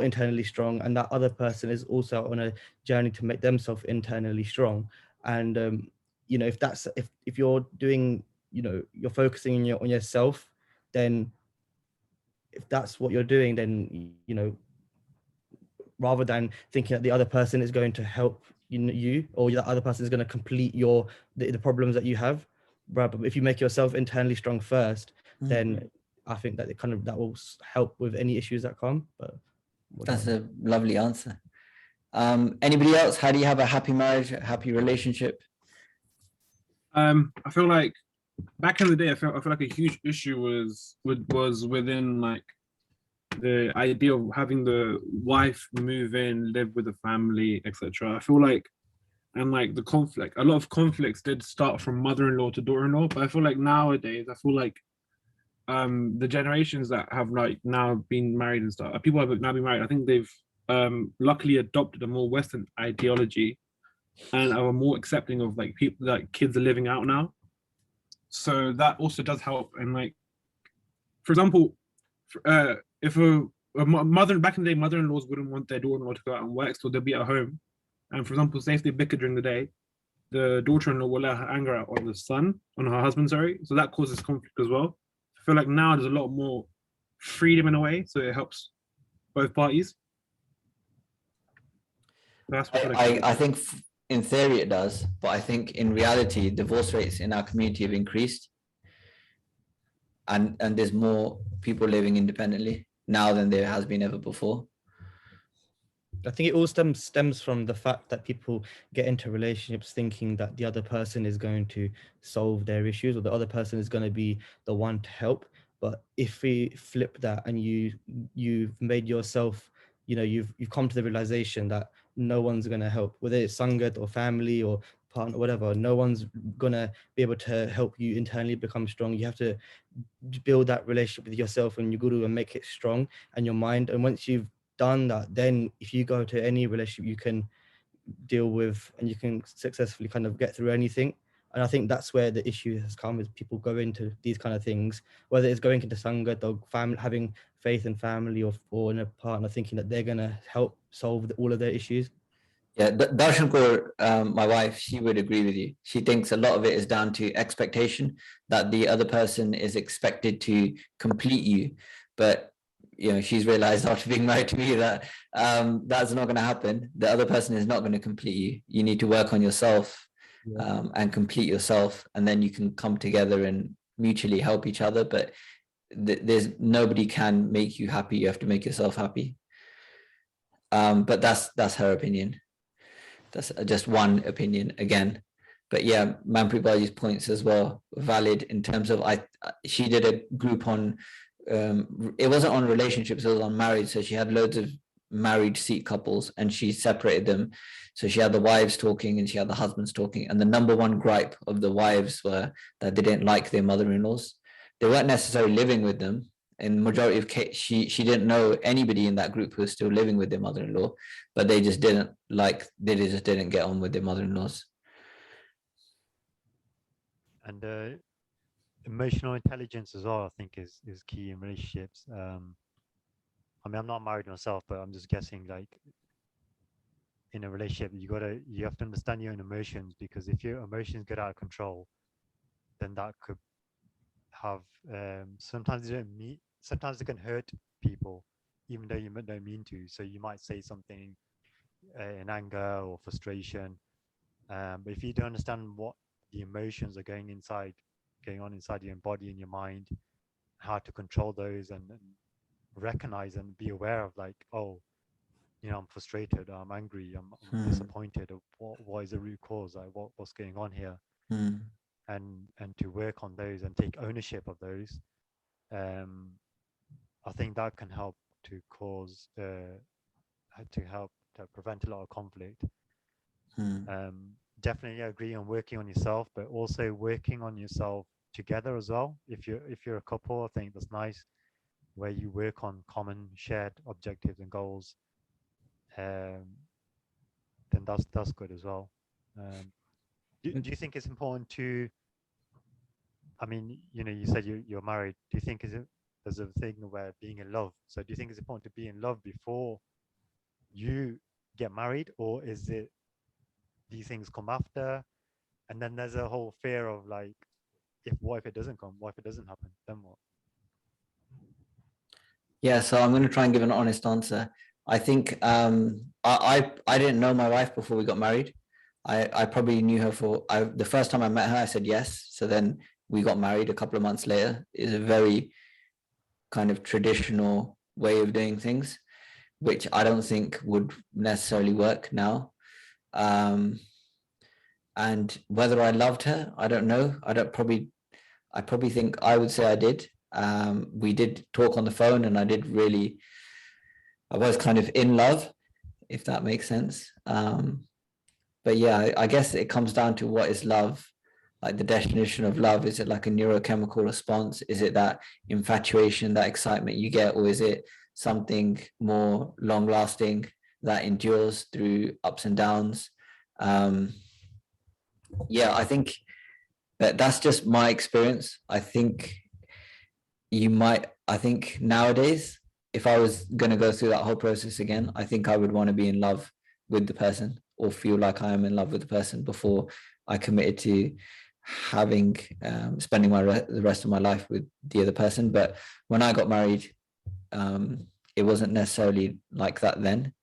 internally strong and that other person is also on a journey to make themselves internally strong, and if you're doing you're focusing on yourself, then if that's what you're doing, then rather than thinking that the other person is going to help you or the other person is going to complete the problems that you have, but if you make yourself internally strong first, then I think that that will help with any issues that come. But that's a lovely answer. Anybody else? How do you have a happy marriage, a happy relationship? I feel like back in the day, I feel like a huge issue was within like the idea of having the wife move in, live with the family, etc. I feel like, and like the conflict, a lot of conflicts did start from mother-in-law to daughter-in-law, but I feel like nowadays, I feel like the generations that have like now been married and stuff, people have now been married, I think they've luckily adopted a more Western ideology and are more accepting of like people, like kids are living out now. So that also does help. And like, for example, if a mother back in the day, mother-in-laws wouldn't want their daughter-in-law to go out and work, so they'll be at home. And for example, say if they bicker during the day, the daughter-in-law will let her anger out on her husband, sorry. So that causes conflict as well. I feel like now there's a lot more freedom in a way, so it helps both parties. That's what I think in theory it does, but I think in reality, divorce rates in our community have increased. And there's more people living independently now than there has been ever before. I think it all stems from the fact that people get into relationships thinking that the other person is going to solve their issues, or the other person is going to be the one to help. But if we flip that, and you've made yourself, you've come to the realization that no one's going to help, whether it's sangat or family or partner, whatever, no one's going to be able to help you internally become strong. You have to build that relationship with yourself and your guru and make it strong, and your mind. And once you've done that, then if you go to any relationship, you can deal with and you can successfully kind of get through anything. And I think that's where the issue has come, is people go into these kind of things, whether it's going into sangat or family, having faith in family or in a partner, thinking that they're going to help solve all of their issues. Yeah, Darshan Kaur, my wife, she would agree with you. She thinks a lot of it is down to expectation, that the other person is expected to complete you. But she's realized after being married to me that that's not going to happen. The other person is not going to complete you. You need to work on yourself, and complete yourself, and then you can come together and mutually help each other. But there's nobody can make you happy. You have to make yourself happy. But that's her opinion. That's just one opinion again. But yeah, Manpreet Bhaji's points as well valid in terms of she did a group on it wasn't on relationships, it was on marriage. So she had loads of married Sikh couples and she separated them. So she had the wives talking and she had the husbands talking, and the number one gripe of the wives were that they didn't like their mother-in-laws. They weren't necessarily living with them. In the majority of cases, she didn't know anybody in that group who was still living with their mother-in-law, but they just didn't get on with their mother-in-laws. And emotional intelligence as well, I think, is key in relationships. I mean, I'm not married myself, but I'm just guessing, like, in a relationship, you have to understand your own emotions, because if your emotions get out of control, then that could have sometimes they can hurt people, even though you don't mean to. So you might say something in anger or frustration, but if you don't understand what the emotions are going on inside your body and your mind, how to control those and recognize and be aware of, like, oh, I'm frustrated, I'm angry, I'm disappointed. What is the root cause? Like, what's going on here? And to work on those and take ownership of those. I think that can help to prevent a lot of conflict. Definitely agree on working on yourself, but also working on yourself together as well. If you're a couple, I think that's nice, where you work on common shared objectives and goals. Then that's good as well. Do you think it's important to, I mean, you said you're married. Do you think there's a thing where being in love? So do you think it's important to be in love before you get married, or is it these things come after? And then there's a whole fear of, like, what if it doesn't come? What if it doesn't happen? Then what? Yeah, so I'm going to try and give an honest answer. I think I didn't know my wife before we got married. I probably knew her the first time I met her, I said yes. So then we got married a couple of months later. It's a very kind of traditional way of doing things, which I don't think would necessarily work now. And whether I loved her, I don't know. I probably think I would say I did. We did talk on the phone, and I was kind of in love, if that makes sense. But yeah, I guess it comes down to what is love, like the definition of love. Is it like a neurochemical response? Is it that infatuation, that excitement you get, or is it something more long lasting that endures through ups and downs? Yeah, I think that's just my experience. I think nowadays, if I was going to go through that whole process again, I think I would want to be in love with the person, or feel like I am in love with the person, before I committed to spending the rest of my life with the other person. But when I got married, it wasn't necessarily like that then.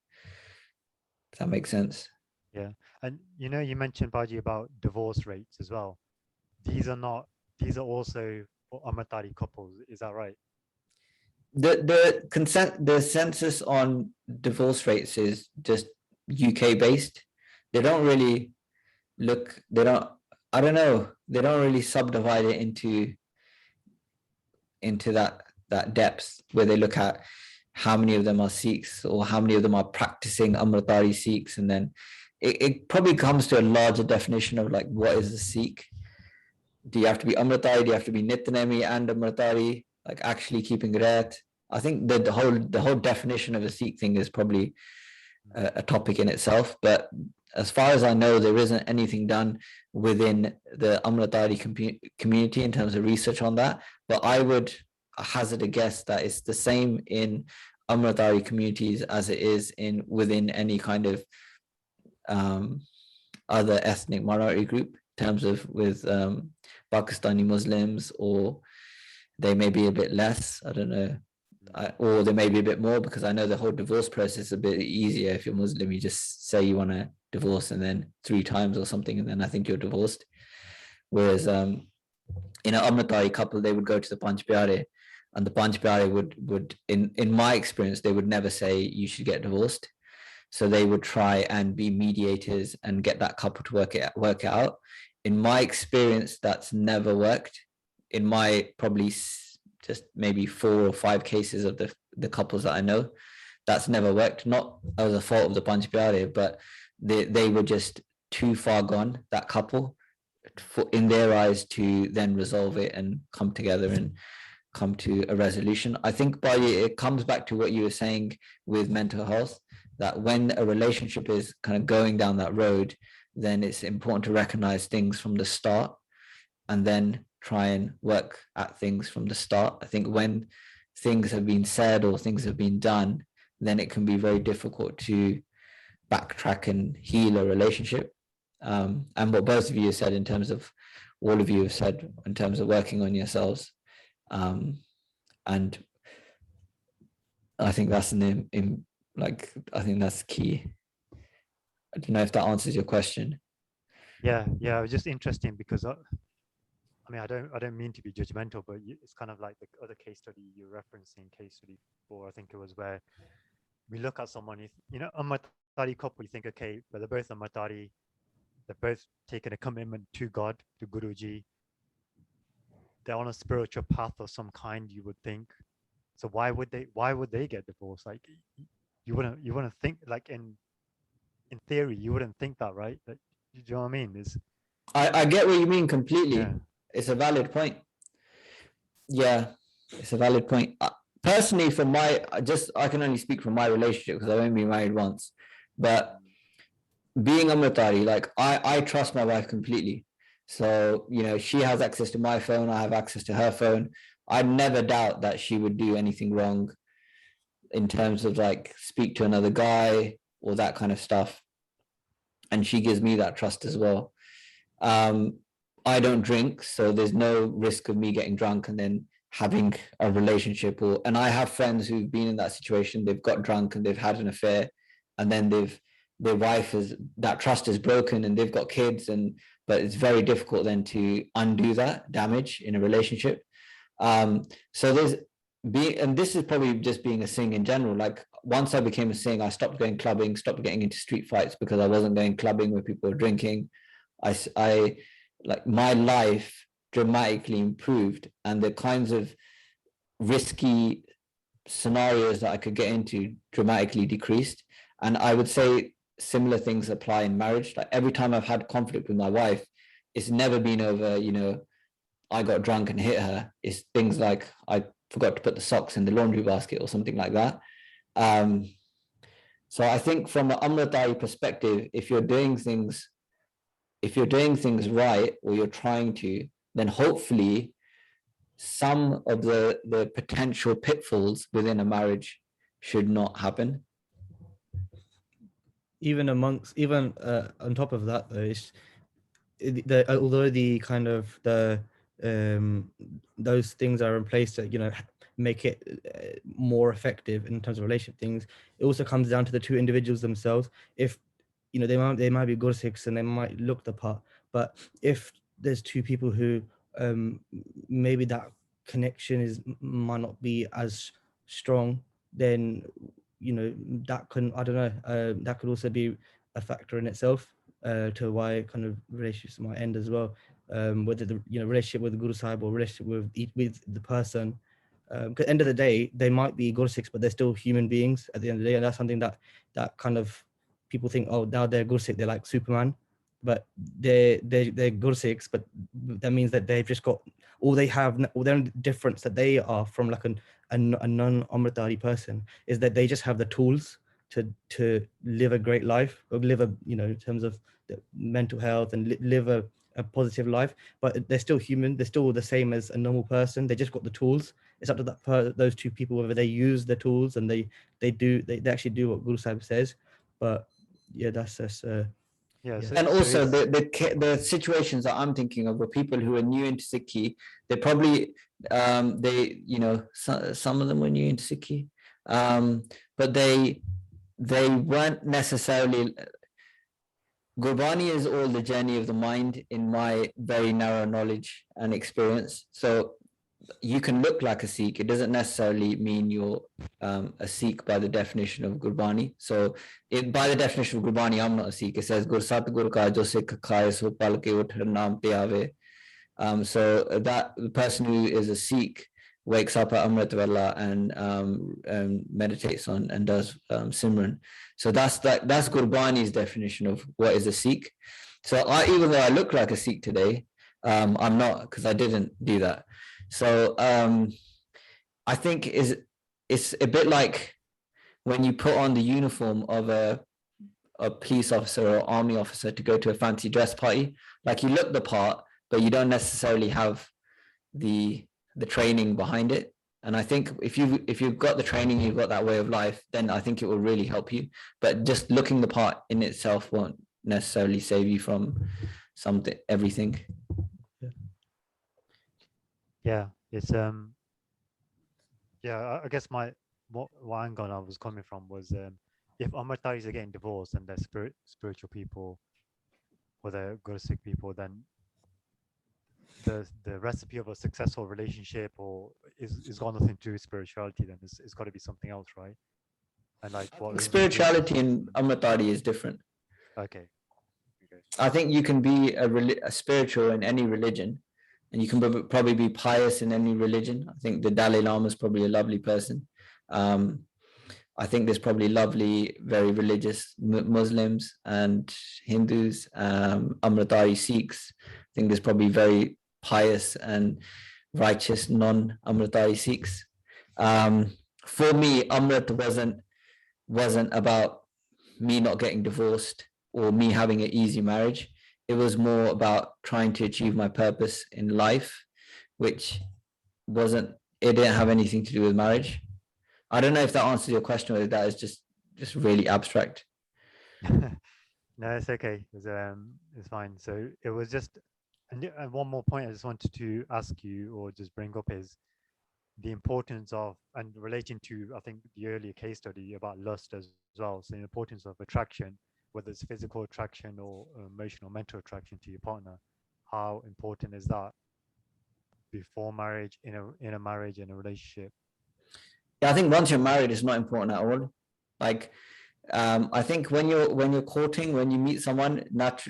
Does that make sense? Yeah. And you mentioned, Baji, about divorce rates as well. These are also for Amatari couples, is that right? The census on divorce rates is just UK based. They don't really look. I don't know. They don't really subdivide it into that depth where they look at how many of them are Sikhs or how many of them are practicing Amritari Sikhs, and then it probably comes to a larger definition of like, what is a Sikh? Do you have to be Amritari? Do you have to be Nityanemi and Amritari? Like actually keeping Ret? I think that the whole definition of a Sikh thing is probably a topic in itself. But as far as I know, there isn't anything done within the Amritari community in terms of research on that. But I would hazard a guess that it's the same in Amritari communities as it is within any kind of other ethnic minority group, in terms of with Pakistani Muslims, or they may be a bit less, I don't know, or they may be a bit more, because I know the whole divorce process is a bit easier. If you're Muslim, you just say you want to divorce and then 3 times or something, and then I think you're divorced. Whereas in an Amritari couple, they would go to the Panch Pyare, and the Panch Pyare would in my experience, they would never say you should get divorced. So they would try and be mediators and get that couple to work it out. In my experience, that's never worked. In my probably just maybe 4 or 5 cases of the couples that I know, that's never worked. Not as a fault of the Panch Pyare, but they were just too far gone, that couple, in their eyes, to then resolve it and come together and come to a resolution. I think it comes back to what you were saying with mental health, that when a relationship is kind of going down that road, then it's important to recognize things from the start and then try and work at things from the start. I think when things have been said or things have been done, then it can be very difficult to backtrack and heal a relationship. And what both of you have said, in terms of all of you have said, in terms of working on yourselves, and I think that's I think that's key. I don't know if that answers your question. Yeah, it was just interesting because I mean, I don't mean to be judgmental, but it's kind of like the other case study you're referencing, case study 4, I think it was, where we look at someone, a Amritari couple, you think, okay, but they're both Amritari, they're both taking a commitment to God, to Guruji, they're on a spiritual path of some kind, you would think. So why would they get divorced? Like, you wouldn't think, like, in theory, you wouldn't think that, right? Like, do you know what I mean? I get what you mean completely. Yeah. It's a valid point. Yeah, it's a valid point. Personally, I can only speak from my relationship because I've only been married once. But being Amritari, like, I trust my wife completely. So, she has access to my phone, I have access to her phone. I never doubt that she would do anything wrong in terms of like speak to another guy or that kind of stuff. And she gives me that trust as well. I don't drink, so there's no risk of me getting drunk and then having a relationship. And I have friends who've been in that situation. They've got drunk and they've had an affair, and then their wife that trust is broken, and they've got kids, but it's very difficult then to undo that damage in a relationship. So and this is probably just being a Singh in general. Like, once I became a Singh, I stopped going clubbing, stopped getting into street fights because I wasn't going clubbing where people were drinking. I like, my life dramatically improved, and the kinds of risky scenarios that I could get into dramatically decreased. And I would say similar things apply in marriage. Like, every time I've had conflict with my wife, it's never been over, I got drunk and hit her. It's things like I forgot to put the socks in the laundry basket or something like that. So I think from an Amritari perspective, if you're doing things right, or you're trying to, then hopefully some of the potential pitfalls within a marriage should not happen. Even on top of that, though, although the kind of those things are in place to make it more effective in terms of relationship things, it also comes down to the two individuals themselves. If they might be good Sikhs and they might look the part, but if there's two people who maybe that connection might not be as strong, then that can, I don't know, that could also be a factor in itself to why kind of relationships might end as well. Whether the relationship with the Guru Sahib or relationship with the person. Because at the end of the day, they might be Gursikhs, but they're still human beings at the end of the day, and that's something that kind of people think, oh, now they're Gursikh, they're like Superman, but they're Gursikhs, but that means that they've just got all they have, all their difference that they are from like a non-Amritari person is that they just have the tools to live a great life, or live a in terms of the mental health and live a positive life, but they're still human. They're still the same as a normal person. They just got the tools. It's up to those two people whether they use the tools and they actually do what Guru Sahib says. But yeah, that's just Yeah. Yeah. And also it's- the situations that I'm thinking of were people who are new into Sikhi. They probably some of them were new into Sikhi, but they weren't necessarily. Gurbani is all the journey of the mind in my very narrow knowledge and experience. So you can look like a Sikh. It doesn't necessarily mean you're a Sikh by the definition of Gurbani. So by the definition of Gurbani, I'm not a Sikh. It says Gur Sat Gur Ka Jo Sikh Khaye So Pal Ke Uth Naam Te Aave. So that the person who is a Sikh wakes up at Amrit Wala and meditates on and does Simran. So that's Gurbani's definition of what is a Sikh. So even though I look like a Sikh today, I'm not, because I didn't do that. So I think it's a bit like when you put on the uniform of a police officer or army officer to go to a fancy dress party. Like you look the part, but you don't necessarily have the training behind it. And I think if you've got the training, you've got that way of life, then I think it will really help you. But just looking the part in itself won't necessarily save you from everything. Yeah, it's I guess what angle I was coming from was if Amritaris are getting divorced and they're spiritual people or they're Gursikh people, then the recipe of a successful relationship or is got nothing to do with spirituality, then it's got to be something else, right? And like what Spirituality in Amritari is different. Okay. I think you can be a spiritual in any religion, and you can probably be pious in any religion. I think the Dalai Lama is probably a lovely person. I think there's probably lovely, very religious Muslims and Hindus, Amritari Sikhs. I think there's probably very pious and righteous non-Amritari Sikhs. For me, Amrit wasn't about me not getting divorced or me having an easy marriage. It was more about trying to achieve my purpose in life, which it didn't have anything to do with marriage. I don't know if that answers your question, or if that is just really abstract. No, it's okay. It's fine. So it was just, and one more point I just wanted to ask you or just bring up is the importance of, and relating to, I think, the earlier case study about lust as well. So the importance of attraction, whether it's physical attraction or emotional, mental attraction to your partner. How important is that before marriage, in a marriage, in a relationship? Yeah, I think once you're married, it's not important at all. Like, I think when you're courting, when you meet someone,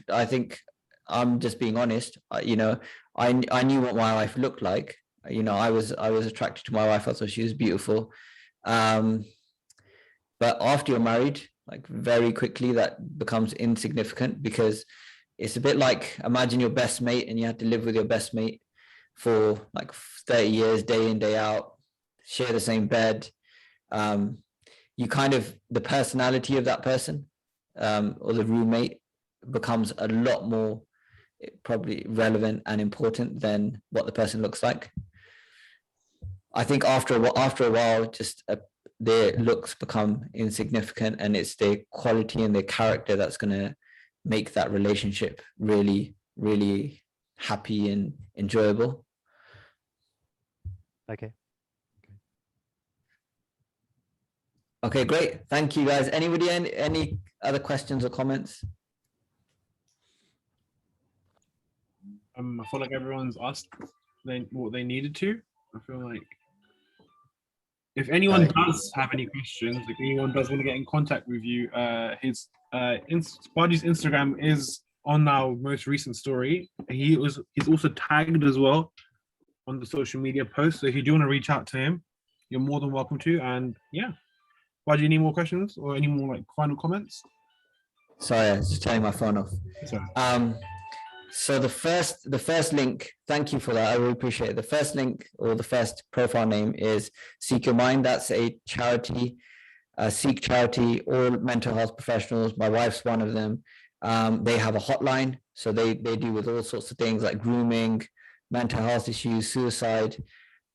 I think I'm just being honest. I knew what my wife looked like. I was attracted to my wife. I thought she was beautiful. But after you're married, like very quickly, that becomes insignificant, because it's a bit like, imagine your best mate and you have to live with your best mate for like 30 years, day in, day out, share the same bed. You kind of, the personality of that person or the roommate becomes a lot more probably relevant and important than what the person looks like. I think after a while, just their looks become insignificant, and it's their quality and their character that's going to make that relationship really, really happy and enjoyable. Okay. Okay, great. Thank you, guys. Anybody, any other questions or comments? I feel like everyone's asked what they needed to. I feel like If anyone Right. does have any questions, if anyone does want to get in contact with you, Spargy's Instagram is on our most recent story. He's also tagged as well on the social media post. So if you do want to reach out to him, you're more than welcome to. And yeah, Spargy, any more questions or any more like final comments? Sorry, I was just turning my phone off. Sorry. So the first link, thank you for that. I really appreciate it. The first link or the first profile name is Seek Your Mind. That's a charity, a Sikh charity, all mental health professionals. My wife's one of them. They have a hotline, so they deal with all sorts of things like grooming, mental health issues, suicide,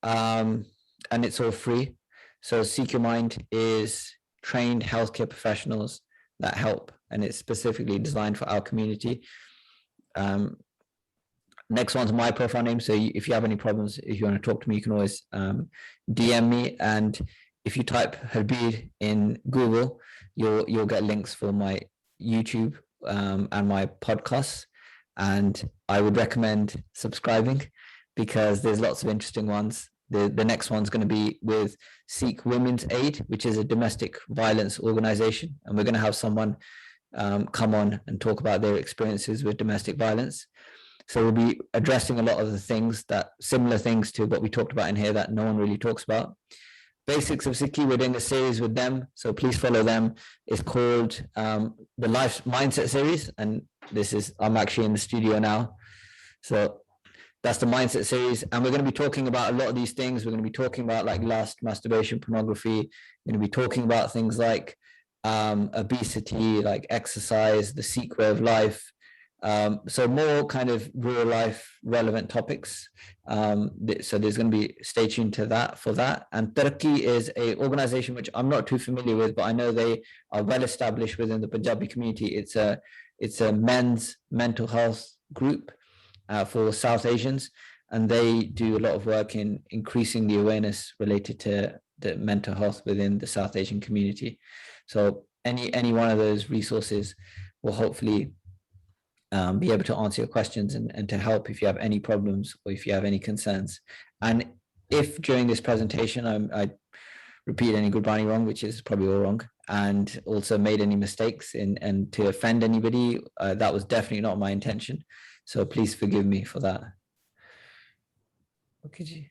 and it's all free. So Seek Your Mind is trained healthcare professionals that help, and it's specifically designed for our community. Next one's my profile name. So if you have any problems, if you want to talk to me, you can always DM me. And if you type Harbir in Google, you'll get links for my YouTube and my podcasts. And I would recommend subscribing because there's lots of interesting ones. The next one's going to be with Sikh Women's Aid, which is a domestic violence organization. And we're going to have someone come on and talk about their experiences with domestic violence. So we'll be addressing a lot of the things similar things to what we talked about in here that no one really talks about. Basics of Sikhi, we're doing a series with them, so please follow them. It's called the Life Mindset series, and I'm actually in the studio now. So that's the Mindset series, and we're going to be talking about a lot of these things. We're going to be talking about like lust, masturbation, pornography. We're going to be talking about things like obesity, like exercise, the Sikh way of life. So more kind of real life relevant topics. So there's going to be, stay tuned to that for that. And Taraqi is a organization which I'm not too familiar with, but I know they are well established within the Punjabi community. It's a men's mental health group for South Asians, and they do a lot of work in increasing the awareness related to the mental health within the South Asian community. So any one of those resources will hopefully be able to answer your questions and to help if you have any problems or if you have any concerns. And if during this presentation I repeat any Gurbani wrong, which is probably all wrong, and also made any mistakes and to offend anybody, that was definitely not my intention. So please forgive me for that. Okay.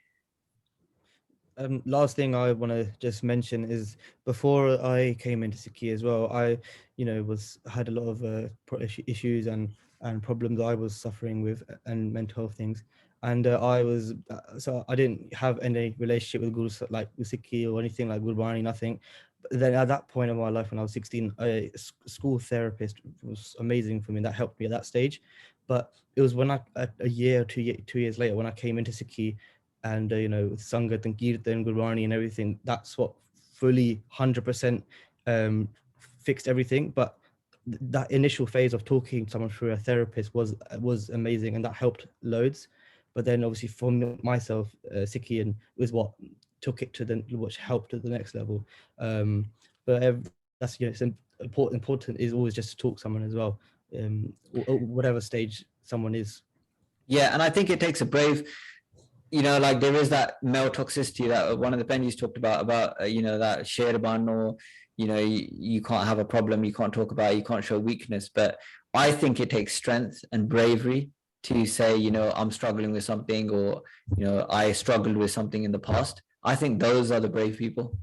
Last thing I want to just mention is before I came into Sikhi as well, I had a lot of issues and problems I was suffering with and mental health things, and so I didn't have any relationship with Guru like with Sikhi or anything like Gurbani, nothing. But then at that point in my life when I was 16, a school therapist was amazing for me. That helped me at that stage. But it was when a year or 2 years later when I came into Sikhi, and with Sangat and Kirtan, Gurbani and everything, that's what fully 100% fixed everything. But that initial phase of talking to someone through a therapist was amazing, and that helped loads. But then obviously for myself, Sikhi was what took it to which helped to the next level. But that's it's important is always just to talk to someone as well, whatever stage someone is. Yeah, and I think it takes a brave, like there is that male toxicity that one of the Benjis talked about that Sherban, or you can't have a problem, you can't talk about it, you can't show weakness. But I think it takes strength and bravery to say, I'm struggling with something, or I struggled with something in the past. I think those are the brave people.